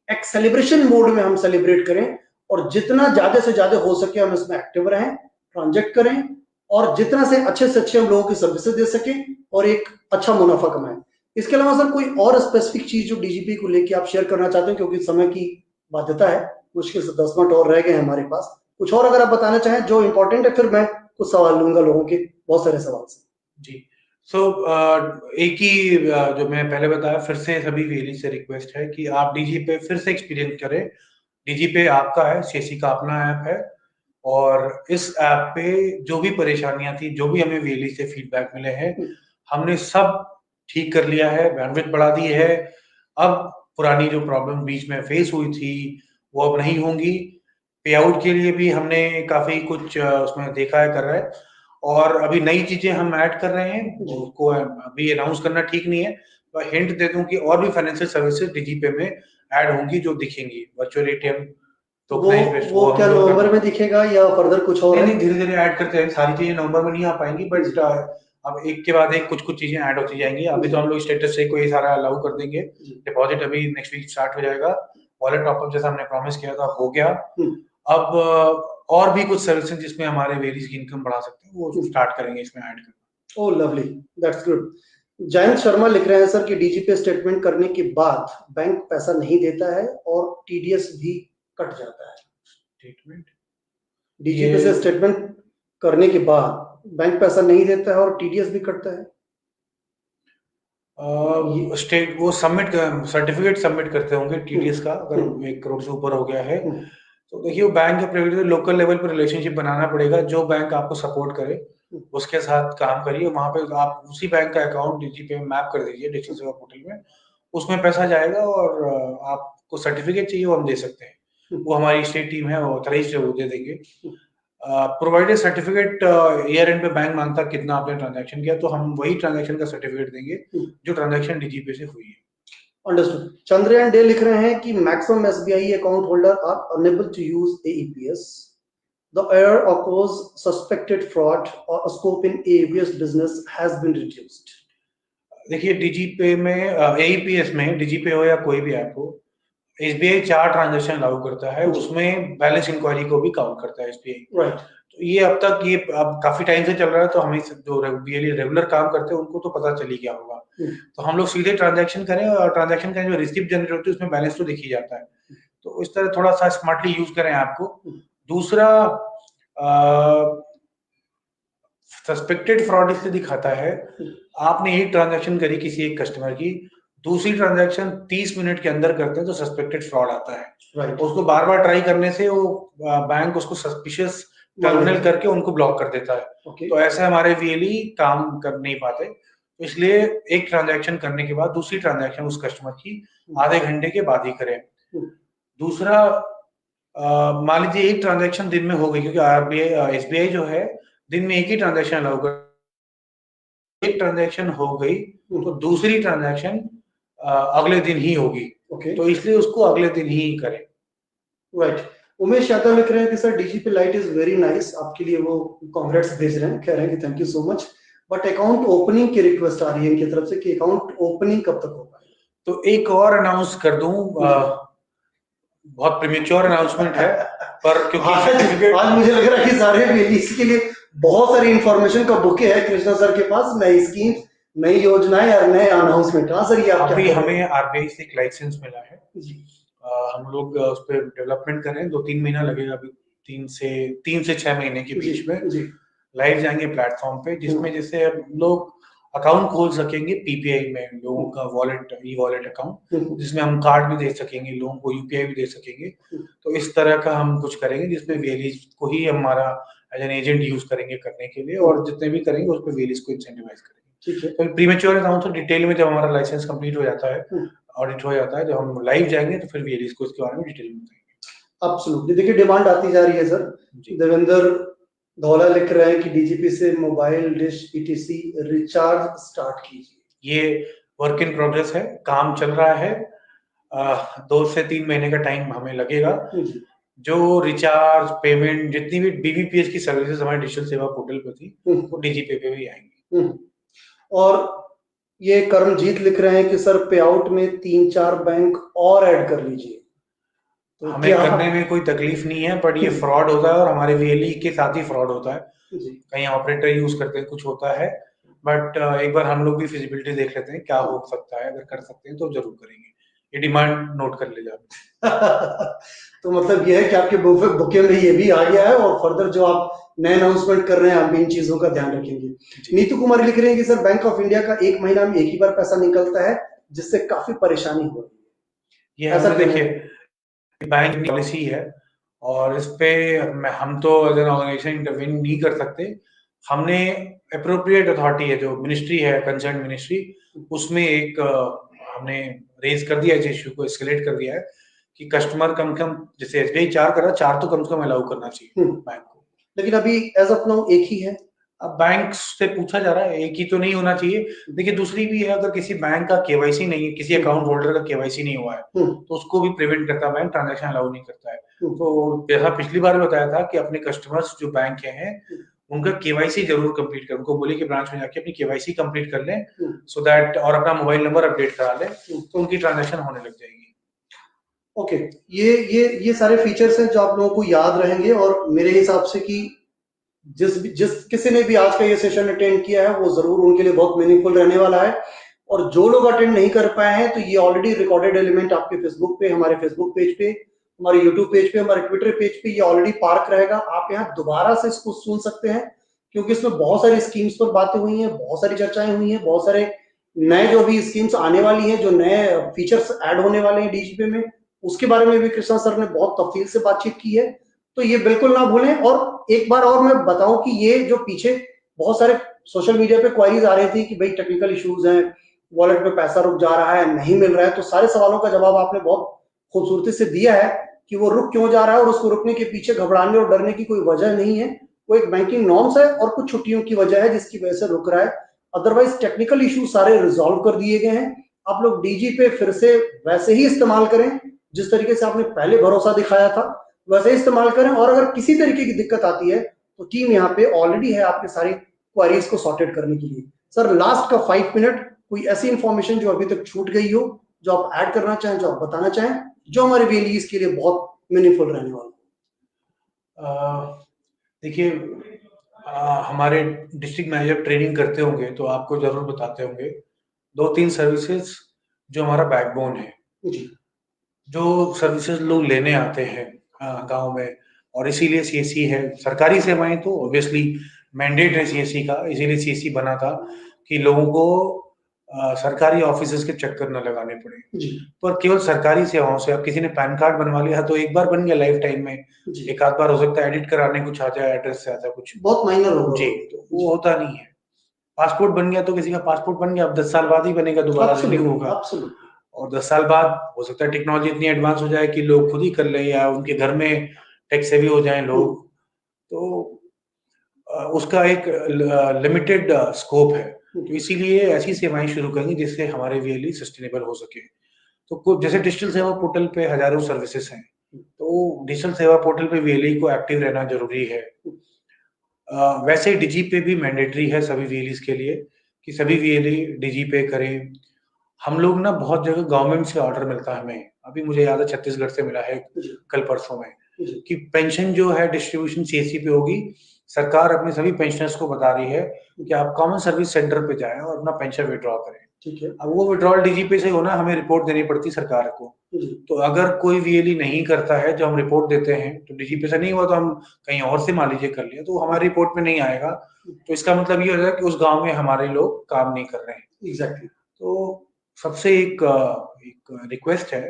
एक सेलिब्रेशन मोड में हम सेलिब्रेट करें, और जितना ज्यादा से ज्यादा हो सके हम इसमें एक्टिव रहें, ट्रांजेक्ट करें, और जितना से अच्छे हम लोगों की सर्विसेज दे सके और एक अच्छा मुनाफा कमाएं। इसके अलावा सर कोई और स्पेसिफिक चीज जो डीजीपी को लेके आप शेयर करना चाहते हैं, क्योंकि समय की बाध्यता है, मुश्किल से 10 मिनट और रह गए हैं हमारे पास। कुछ और अगर आप बताना चाहें जो इंपॉर्टेंट है, फिर मैं कुछ सवाल लूंगा लोगों के, बहुत सारे सवाल से। जी, सो एक ही जो मैं पहले बताया, फिर से सभी वीएलई से रिक्वेस्ट है कि आप डीजीपे फिर से एक्सपीरियंस करें। डीजीपे आपका है, सीएससी का अपना ऐप है, और इस ऐप पे जो भी परेशानियां थी, जो भी हमें वीएलई से फीडबैक मिले हैं, हमने सब ठीक कर लिया है, बैंडविड्थ बढ़ा दी है। अब पुरानी जो प्रॉब्लम बीच में फेस हुई थी वो अब नहीं होंगी। पे आउट के लिए भी हमने काफी कुछ उसमें देखा है, कर रहा है, और अभी नई चीजें हम ऐड कर रहे हैं, उसको अभी अनाउंस करना ठीक नहीं है। तो हिंट दे दूं कि और भी फाइनेंशियल सर्विसेज डीजीपे में ऐड होंगी जो दिखेंगी, वर्चुअल एटीएम, तो वो क्या नवंबर में दिखेगा या फर्दर कुछ और? नहीं, धीरे धीरे ऐड करते हैं। सारी चीजें नवंबर में नहीं आ पाएंगी, बट अब एक के बाद एक कुछ चीजें ऐड होती जाएंगी। अभी तो हम लोग स्टेटस से कोई सारा अलाउ कर देंगे। डिपॉजिट अभी नेक्स्ट वीक स्टार्ट हो जाएगा। वॉलेट टॉपअप जैसा हमने प्रॉमिस किया था हो गया। अब और भी कुछ सर्विसेज जिसमें हमारे वेरीज की इनकम बढ़ा सकते हैं, वो स्टार्ट करेंगे इसमें ऐड करना। ओह lovely, that's good. Jayant Sharma लिख रहे हैं सर कि डीजीपे स्टेटमेंट करने के बाद बैंक पैसा नहीं देता है और टीडीएस भी कट जाता है। स्टेटमेंट, डीजीपे से स्टेटमेंट करने के बाद बैंक पैसा नहीं देता है और टीडीएस भी कटता है। स्टेट वो सबमिट सर्टिफिकेट सबमिट करते होंगे टीडीएस का, अगर 1 करोड़ से ऊपर हो गया है तो देखिए वो बैंक का प्रेरोगेटिव, लोकल लेवल पर रिलेशनशिप बनाना पड़ेगा। जो बैंक आपको सपोर्ट करे उसके साथ काम करिए। वहां पे आप उसी बैंक का अकाउंट डीजीपे में मैप कर दीजिए डिजिटल सेवा पोर्टल में, उसमें पैसा जाएगा, और आपको सर्टिफिकेट चाहिए वो हम दे सकते हैं। वो हमारी स्टेट टीम है, वो ऑथराइज्ड है, वो दे देंगे। प्रोवाइडेड सर्टिफिकेट ईयर एंड पे बैंक मांगता कितना आपने ट्रांजैक्शन किया, तो हम वही ट्रांजैक्शन का सर्टिफिकेट देंगे जो ट्रांजैक्शन डीजीपे से हुई है। अंडरस्टूड। चंद्रयान डे लिख रहे हैं कि maximum SBI account holder are unable to use AEPS. The error occurs suspected fraud or a scope in AEPS business has been reduced. देखिए डीजीपे में, एईपीएस में, डीजीपे हो या कोई भी ऐप हो, एसबीआई 4 ट्रांजैक्शन लागू करता है, उसमें बैलेंस इंक्वायरी को भी काउंट करता है एसबीआई। राइट। तो ये अब तक ये अब काफी टाइम से चल रहा है, तो हमें जो रेगुलर काम करते हैं उनको तो पता चल ही गया होगा। तो हम लोग सीधे ट्रांजैक्शन करें, और ट्रांजैक्शन का जो रिसिप्ट जनरेट होती है उसमें बैलेंस तो दिख ही जाता है। तो इस तरह थोड़ा सा स्मार्टली यूज करें ऐप को। दूसरा, सस्पेक्टेड फ्रॉड इससे दिखाता है, आपने एक ट्रांजैक्शन करी किसी एक कस्टमर की, दूसरी ट्रांजैक्शन 30 मिनट के अंदर करते हैं तो सस्पेक्टेड फ्रॉड आता है। राइट। उसको बार बार ट्राई करने से वो बैंक उसको सस्पिशियस टर्मिनल करके उनको ब्लॉक कर देता है। तो ऐसे हमारे वीएलई काम कर नहीं पाते, तो इसलिए एक ट्रांजैक्शन करने के बाद दूसरी ट्रांजैक्शन उस कस्टमर की आधे घंटे के बाद ही करें। दूसरा, मान लीजिए एक ट्रांजैक्शन दिन में हो गई, क्योंकि आरबीआई एसबीआई जो है दिन में एक ही ट्रांजैक्शन अलाउ कर, एक ट्रांजैक्शन हो गई तो दूसरी ट्रांजैक्शन अगले दिन ही होगी। तो इसलिए उसको अगले दिन ही करें। राइट। उमेश यादव लिख रहे हैं कि sir DGP light is very nice, आपके लिए वो कांग्रेट्स भेज रहे हैं, कह रहे हैं कि thank you so much, but account opening की रिक्वेस्ट आ रही है इनकी तरफ से कि अकाउंट ओपनिंग कब तक होगा। तो एक और अनाउंस कर दूं, बहुत प्रीमेच्योर अनाउंसमेंट है, पर क्योंकि आज मुझे लग रहा है कि सारे वीएलईसी के लिए बहुत सारी इंफॉर्मेशन का बुके है कृष्णा सर के पास, नई स्कीम, नई योजनाएं और नए अनाउंसमेंट। हाँ सर, ये आप अभी हमें आरबीआई से एक लाइसेंस मिला है जी, हम लोग उस पर डेवलपमेंट कर रहे हैं, 2-3 महीना लगेगा, अभी 3 से 6 महीने के बीच में लाइव जाएंगे प्लेटफॉर्म पे, जिसमें जैसे लोग अकाउंट खोल सकेंगे पीपीआई में, लोगों का वॉलेट, ई वॉलेट अकाउंट, जिसमें हम कार्ड भी दे सकेंगे, लोगों को यूपीआई भी दे सकेंगे। तो इस तरह का हम कुछ करेंगे जिसमें वीएलईस को ही हमारा एज एन एजेंट यूज करेंगे करने के लिए, और जितने भी करेंगे उस पर वीएलईस को इंसेंटिवाइज करेंगे। ठीक है, तो प्रीमेच्योर अकाउंट तो डिटेल में जब हमारा लाइसेंस कंप्लीट हो जाता है, ऑडिट हो जाता है, जब हम लाइव जाएंगे तो फिर वीएलईस को इसके बारे में डिटेल में बताएंगे। एब्सोल्युटली। देखिए डिमांड आती जा रही है सर। देवेंद्र धौला लिख रहे हैं कि डीजीपी से mobile dish etc recharge start कीजिए। ये वर्क इन प्रोग्रेस है, काम चल रहा है, 2 से 3 महीने का टाइम हमें लगेगा। जो रिचार्ज पेमेंट जितनी भी बीबीपीएस की सर्विसेज हमारे डिजिटल सेवा पोर्टल पे थी वो डीजीपी पे भी आएंगी। और ये कर्मजीत लिख रहे हैं कि सर पे आउट में 3-4 बैंक और ऐड कर लीजिए। तो हमें करने में कोई तकलीफ नहीं है, बट ये फ्रॉड होता है और हमारे वीएलई के साथ ही फ्रॉड होता है, कहीं ऑपरेटर यूज करते हैं, कुछ होता है, बट एक बार हम लोग भी फिजिबिलिटी देख लेते हैं क्या हो सकता है, अगर कर सकते हैं तो जरूर करेंगे। ये डिमांड नोट कर ले जाओ। तो मतलब ये है कि आपके बुके में ये भी आ गया है, और फर्दर जो आप नए अनाउंसमेंट कर रहे हैं आप इन चीजों का ध्यान रखेंगे। नीतू कुमारी लिख रहे हैं कि सर बैंक ऑफ इंडिया का 1 महीना में एक ही बार पैसा निकलता है, जिससे काफी परेशानी हो रही है। ऐसा देखिए, बैंक की पॉलिसी है और इस पे हम तो एज एन ऑर्गेनाइजेशन इंटरवीन नहीं कर सकते। हमने अप्रोप्रिएट अथॉरिटी है जो मिनिस्ट्री है, कंसर्न मिनिस्ट्री, उसमें एक हमने रेज कर दिया है, इश्यू को एस्केलेट कर दिया है कि कस्टमर कम से कम, जैसे एसबीआई 4 कर रहा है, 4 तो कम से कम अलाउ करना चाहिए बैंक को। लेकिन अभी एज ऑफ नाउ एक ही है। अब बैंक से पूछा जा रहा है, एक ही तो नहीं होना चाहिए। देखिए दूसरी भी है, अगर किसी बैंक का केवाईसी नहीं है, किसी अकाउंट होल्डर का केवाईसी नहीं हुआ है, तो उसको भी प्रिवेंट करता है बैंक, ट्रांजैक्शन अलाउ नहीं करता है। तो जैसा पिछली बार बताया था कि अपने कस्टमर्स जो बैंक के हैं उनका केवाईसी जरूर कंप्लीट करें, उनको बोले कि ब्रांच में जाके अपनी केवाईसी कंप्लीट कर लें, सो दैट, और अपना मोबाइल नंबर अपडेट करा लें, तो उनकी ट्रांजैक्शन होने लग जाएगी। ओके, ये सारे फीचर्स हैं जो आप लोगों को याद रहेंगे, और मेरे हिसाब से कि जिस किसी ने भी आज का ये सेशन अटेंड किया है वो जरूर उनके लिए बहुत मीनिंगफुल रहने वाला है। और जो लोग अटेंड नहीं कर पाए हैं तो ये ऑलरेडी रिकॉर्डेड एलिमेंट आपके फेसबुक पे, हमारे फेसबुक पेज पे, हमारे यूट्यूब पेज पे, हमारे ट्विटर पेज पे ये ऑलरेडी पार्क रहेगा। आप यहाँ दोबारा से इसको सुन सकते हैं, क्योंकि इसमें बहुत सारी स्कीम्स पर बातें हुई हैं, बहुत सारी चर्चाएं हुई हैं, बहुत सारे नए जो भी स्कीम्स आने वाली हैं, जो नए फीचर्स ऐड होने वाले हैं डीजीपी में, उसके बारे में भी कृष्णा सर ने बहुत तफसील से बातचीत की है। तो ये बिल्कुल ना भूलें। और एक बार और मैं बताऊं कि ये जो पीछे बहुत सारे सोशल मीडिया पे क्वारीज आ रही थी कि भाई टेक्निकल इश्यूज हैं, वॉलेट में पैसा रुक जा रहा है, नहीं मिल रहा है, तो सारे सवालों का जवाब आपने बहुत खूबसूरती से दिया है कि वो रुक क्यों जा रहा है, और उसको रुकने के पीछे घबराने और डरने की कोई वजह नहीं है। वो एक बैंकिंग नॉर्म्स है और कुछ छुट्टियों की वजह है जिसकी वजह से रुक रहा है। अदरवाइज टेक्निकल इशू सारे रिजॉल्व कर दिए गए हैं। आप लोग डीजी पे फिर से वैसे ही इस्तेमाल करें जिस तरीके से आपने पहले भरोसा दिखाया था, वैसे इस्तेमाल करें। और अगर किसी तरीके की दिक्कत आती है तो टीम यहाँ पे ऑलरेडी है आपके सारे क्वेरीज को सॉर्टेड करने के लिए। सर लास्ट का 5 मिनट, कोई ऐसी इंफॉर्मेशन जो अभी तक छूट गई हो, जो आप ऐड करना चाहें, जो आप बताना चाहें, जो हमारे वीएलईस के लिए बहुत मीनिंगफुल रहने वाला। देखिए, हमारे डिस्ट्रिक्ट मैनेजर ट्रेनिंग करते होंगे तो आपको जरूर बताते होंगे 2-3 सर्विसेज जो हमारा बैकबोन है जी, जो सर्विसेज लोग लेने आते हैं गांव में, और इसीलिए सीएससी है। सरकारी सेवाएं तो ऑब्वियसली मैंडेट है सीएससी का, इसीलिए सीएससी बना था कि लोगों को सरकारी ऑफिसेज के चक्कर न लगाने पड़े। जी पर केवल सरकारी सेवाओं से, अब किसी ने पैन कार्ड बनवा लिया तो एक बार बन गया लाइफ टाइम में, जी एक आध बार हो सकता है एडिट कराने कुछ आ जाए, एड्रेस से आता कुछ, बहुत माइनर होगा जी, तो वो होता नहीं है। पासपोर्ट बन गया तो किसी का पासपोर्ट बन गया, अब 10 साल बाद ही बनेगा, दोबारा रिन्यू होगा, और 10 साल बाद हो सकता है टेक्नोलॉजी इतनी एडवांस हो जाए कि लोग खुद ही कर लें, या उनके घर में टेक सेवी हो जाएं लोग, तो उसका एक लिमिटेड स्कोप है। तो इसीलिए ऐसी सेवाएं शुरू करेंगे जिससे हमारे वीएलई सस्टेनेबल हो सके। तो कुछ जैसे डिजिटल सेवा पोर्टल पे हजारों सर्विसेज हैं, तो डिजिटल सेवा पोर्टल पे वीएलई को एक्टिव रहना जरूरी है। वैसे डिजी पे भी मैंडेटरी है सभी वीएलईज के लिए कि सभी वीएलई डिजी पे करें। हम लोग ना बहुत जगह गवर्नमेंट से ऑर्डर मिलता है हमें, अभी मुझे याद है छत्तीसगढ़ से मिला है कल परसों में, कि पेंशन जो है डिस्ट्रीब्यूशन सीएससी पे होगी। सरकार अपने सभी पेंशनर्स को बता रही है कि आप कॉमन सर्विस सेंटर पे जाएं और अपना पेंशन विड्रॉ करें। ठीक है, अब वो विड्रॉल डीजीपी से होना, हमें रिपोर्ट देनी पड़ती सरकार को। तो अगर कोई वीएलई नहीं करता है, जो हम रिपोर्ट देते हैं, तो डीजीपी से नहीं हुआ तो हम कहीं और से मान लीजिए कर लिया, तो हमारी रिपोर्ट में नहीं आएगा, तो इसका मतलब ये हो जाएगा कि उस गांव में हमारे लोग काम नहीं कर रहे हैं। एग्जैक्टली। तो सबसे एक रिक्वेस्ट है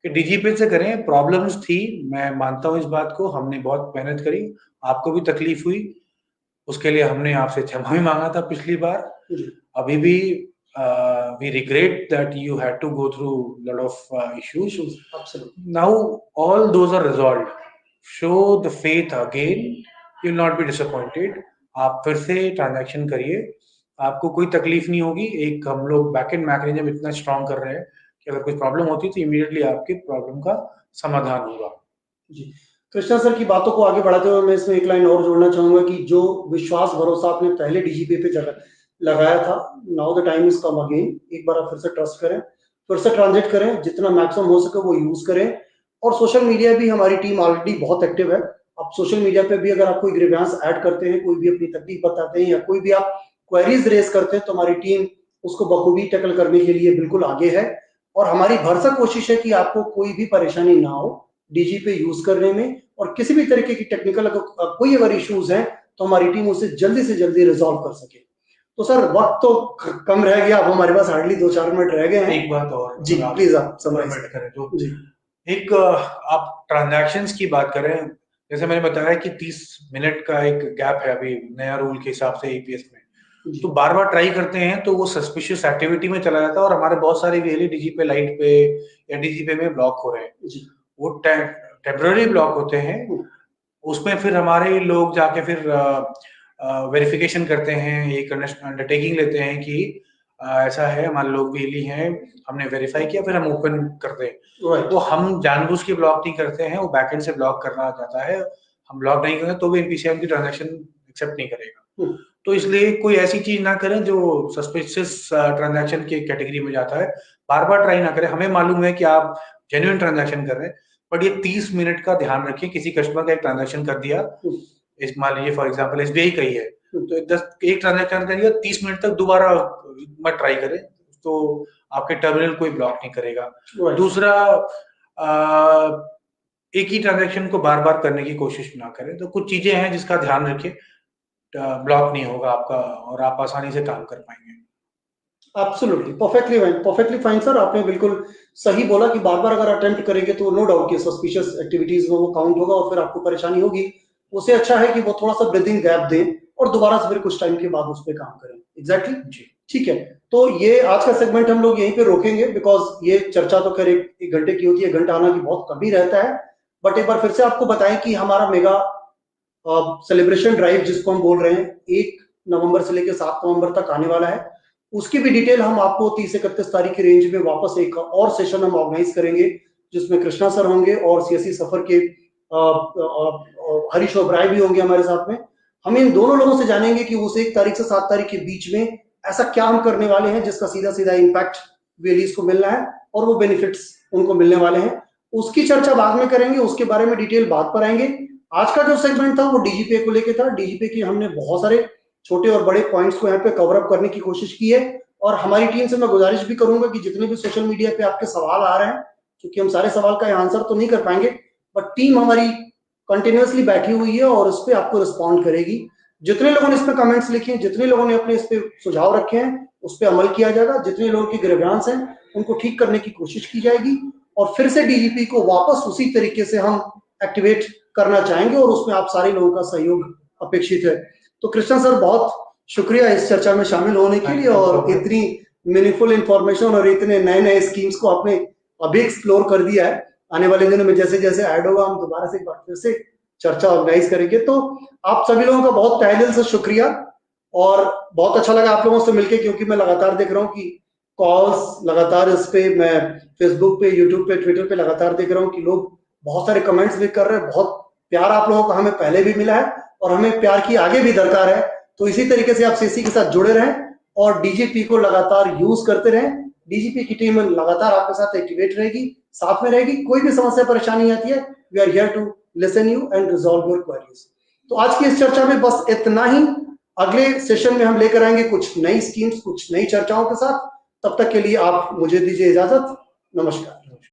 कि डीजीपी से करें। प्रॉब्लम्स थी, मैं मानता हूँ इस बात को, हमने बहुत मेहनत करी, आपको भी तकलीफ हुई, उसके लिए हमने आपसे क्षमा भी मांगा था पिछली बार। अभी भी we regret that you had to go through a lot of issues. Absolutely. Now all those are resolved. Show the faith again. You will not be disappointed. आप फिर से ट्रांजैक्शन करिए, आपको कोई तकलीफ नहीं होगी। एक हम लोग बैकएंड मैकेनिज्म इतना स्ट्रॉन्ग कर रहे हैं कि अगर कोई प्रॉब्लम होती है तो इमीडिएटली आपकी प्रॉब्लम का समाधान होगा। जी, कृष्णा सर की बातों को आगे बढ़ाते हुए मैं इसमें एक लाइन और जोड़ना चाहूंगा कि जो विश्वास भरोसा आपने पहले डीजीपी पे लगाया था, now the time is come again. एक बार आप फिर से ट्रस्ट करें, फिर से ट्रांजेक्ट करें, जितना मैक्सिमम हो सके वो यूज करें। और सोशल मीडिया भी हमारी टीम ऑलरेडी बहुत एक्टिव है। आप सोशल मीडिया पे भी अगर आप कोई ग्रीवेंस ऐड करते हैं, कोई भी अपनी तकलीफ बताते हैं, या कोई भी आप क्वेरीज रेज करते हैं, तो हमारी टीम उसको बखूबी टैकल करने के लिए बिल्कुल आगे है। और हमारी भरसक कोशिश है कि आपको कोई भी परेशानी ना हो डीजी पे यूज करने में, और किसी भी तरीके की टेक्निकल कोई अगर इश्यूज हैं तो हमारी टीम उसे जल्दी से जल्दी रिजॉल्व कर सके। तो सर वक्त तो कम रह गया, अब हमारे पास हार्डली 2-4 मिनट रह गए हैं। एक बात और जी प्लीज आप समराइज करें। जो जी, एक आप ट्रांजैक्शंस की बात करें, जैसे मैंने बताया कि 30 मिनट का एक गैप है अभी नया रूल के हिसाब से एपीएस में, तो बार बार ट्राई करते हैं तो वो सस्पिशियस एक्टिविटी में चला जाता है, और हमारे बहुत सारे वीएलई डीजी पे लाइट पे या डीजी पे में ब्लॉक हो रहे हैं। जी, वो टेम्पररी ब्लॉक होते हैं, उसमें फिर हमारे लोग जाके फिर वेरिफिकेशन करते हैं, एक अंडरटेकिंग लेते हैं कि ऐसा है, हमारे लोग वीएलई हैं, हमने वेरीफाई किया, फिर हम ओपन करते हैं। वो हम जानबूझ के ब्लॉक नहीं करते हैं, वो बैकएंड से ब्लॉक करना जाता है। हम ब्लॉक नहीं करें तो भी एनपीसीआई की ट्रांजैक्शन एक्सेप्ट नहीं करेगा। तो इसलिए कोई ऐसी चीज ना करें जो सस्पिशियस ट्रांजैक्शन की कैटेगरी में जाता है। बार बार ट्राई ना करें। हमें मालूम है कि आप जेन्युइन ट्रांजैक्शन कर रहे हैं, बट ये 30 मिनट का ध्यान रखिए। किसी कस्टमर का एक ट्रांजैक्शन कर दिया, मान लीजिए फॉर एग्जांपल एसबीआई का ही है, तो एक ट्रांजैक्शन करिए, 30 मिनट तक दोबारा मत ट्राई करें, तो आपके टर्मिनल कोई ब्लॉक नहीं करेगा। दूसरा, एक ही ट्रांजैक्शन को बार बार करने की कोशिश ना करें। तो कुछ चीजें हैं जिसका ध्यान रखिए, ब्लॉक नहीं होगा आपका और आप आसानी से काम कर पाएंगे। Absolutely, perfectly fine sir. आपने बिल्कुल सही बोला कि बार बार अगर अटेम्प्ट करेंगे तो नो डाउट कि सस्पिशियस एक्टिविटीज में वो काउंट होगा और फिर आपको परेशानी होगी। उससे अच्छा है कि वो थोड़ा सा ब्रीदिंग गैप दें और दोबारा से फिर कुछ टाइम के बाद उस पर काम करें। एग्जैक्टली जी, ठीक है। तो ये आज का सेगमेंट हम लोग यहीं पे रोकेंगे, बिकॉज ये चर्चा तो खैर एक घंटे की होती है, घंटा आना की बहुत कम ही रहता है। बट एक बार फिर से आपको बताएं कि हमारा मेगा सेलिब्रेशन ड्राइव जिसको हम बोल रहे हैं 1 नवंबर से लेकर 7 नवंबर तक आने वाला है। उसकी भी डिटेल हम आपको 30-31 तारीख की रेंज में वापस एक और सेशन हम ऑर्गेनाइज करेंगे, जिसमें कृष्णा सर होंगे और सीएससी सफर के हरीश ओबराय भी होंगे हमारे साथ में। हम इन दोनों लोगों से जानेंगे कि उस 1 तारीख से 7 तारीख के बीच में ऐसा क्या हम करने वाले हैं जिसका सीधा सीधा इम्पैक्ट वीएलईज को मिलना है और वो बेनिफिट्स उनको मिलने वाले हैं। उसकी चर्चा बाद में करेंगे, उसके बारे में डिटेल बात पर आएंगे। आज का जो सेगमेंट था वो डीजीपे को लेकर था। डीजीपे की हमने बहुत सारे छोटे और बड़े पॉइंट्स को यहाँ पे कवर अप करने की कोशिश की है, और हमारी टीम से मैं गुजारिश भी करूंगा कि जितने भी सोशल मीडिया पे आपके सवाल आ रहे हैं, क्योंकि हम सारे सवाल का आंसर तो नहीं कर पाएंगे, बट टीम हमारी कंटिन्यूअसली बैठी हुई है और उस पर आपको रिस्पॉन्ड करेगी। जितने लोगों ने इस पे कमेंट्स लिखे हैं, जितने लोगों ने अपने इस पे सुझाव रखे हैं, उस पे अमल किया जाएगा। जितने लोगों की ग्रीवेंस हैं उनको ठीक करने की कोशिश की जाएगी और फिर से डीजीपी को वापस उसी तरीके से हम एक्टिवेट करना चाहेंगे और उसमें आप सारे लोगों का सहयोग अपेक्षित है। तो कृष्णा सर, बहुत शुक्रिया इस चर्चा में शामिल होने के लिए और इतनी मीनिंगफुल इंफॉर्मेशन और इतने नए नए स्कीम्स को आपने अभी एक्सप्लोर कर दिया है। आने वाले दिनों में जैसे जैसे ऐड होगा हम दोबारा से एक बार फिर से चर्चा ऑर्गेनाइज करेंगे। तो आप सभी लोगों का बहुत तहे दिल से शुक्रिया और बहुत अच्छा लगा आप लोगों से मिलके, क्योंकि मैं लगातार देख रहा हूँ कि कॉल्स लगातार इस पे, मैं फेसबुक पे, यूट्यूब पे, ट्विटर पे लगातार देख रहा हूँ कि लोग बहुत सारे कमेंट्स भी कर रहे हैं। बहुत प्यार आप लोगों का हमें पहले भी मिला है और हमें प्यार की आगे भी दरकार है। तो इसी तरीके से आप सीसी के साथ जुड़े रहें और डीजीपी को लगातार यूज करते रहें। डीजीपी की टीम लगातार आपके साथ एक्टिवेट रहेगी, साथ में रहेगी। कोई भी समस्या परेशानी आती है, we are here to listen you and resolve your queries. तो आज की इस चर्चा में बस इतना ही। अगले सेशन में हम लेकर आएंगे कुछ नई स्कीम्स, कुछ नई चर्चाओं के साथ। तब तक के लिए आप मुझे दीजिए इजाजत। नमस्कार।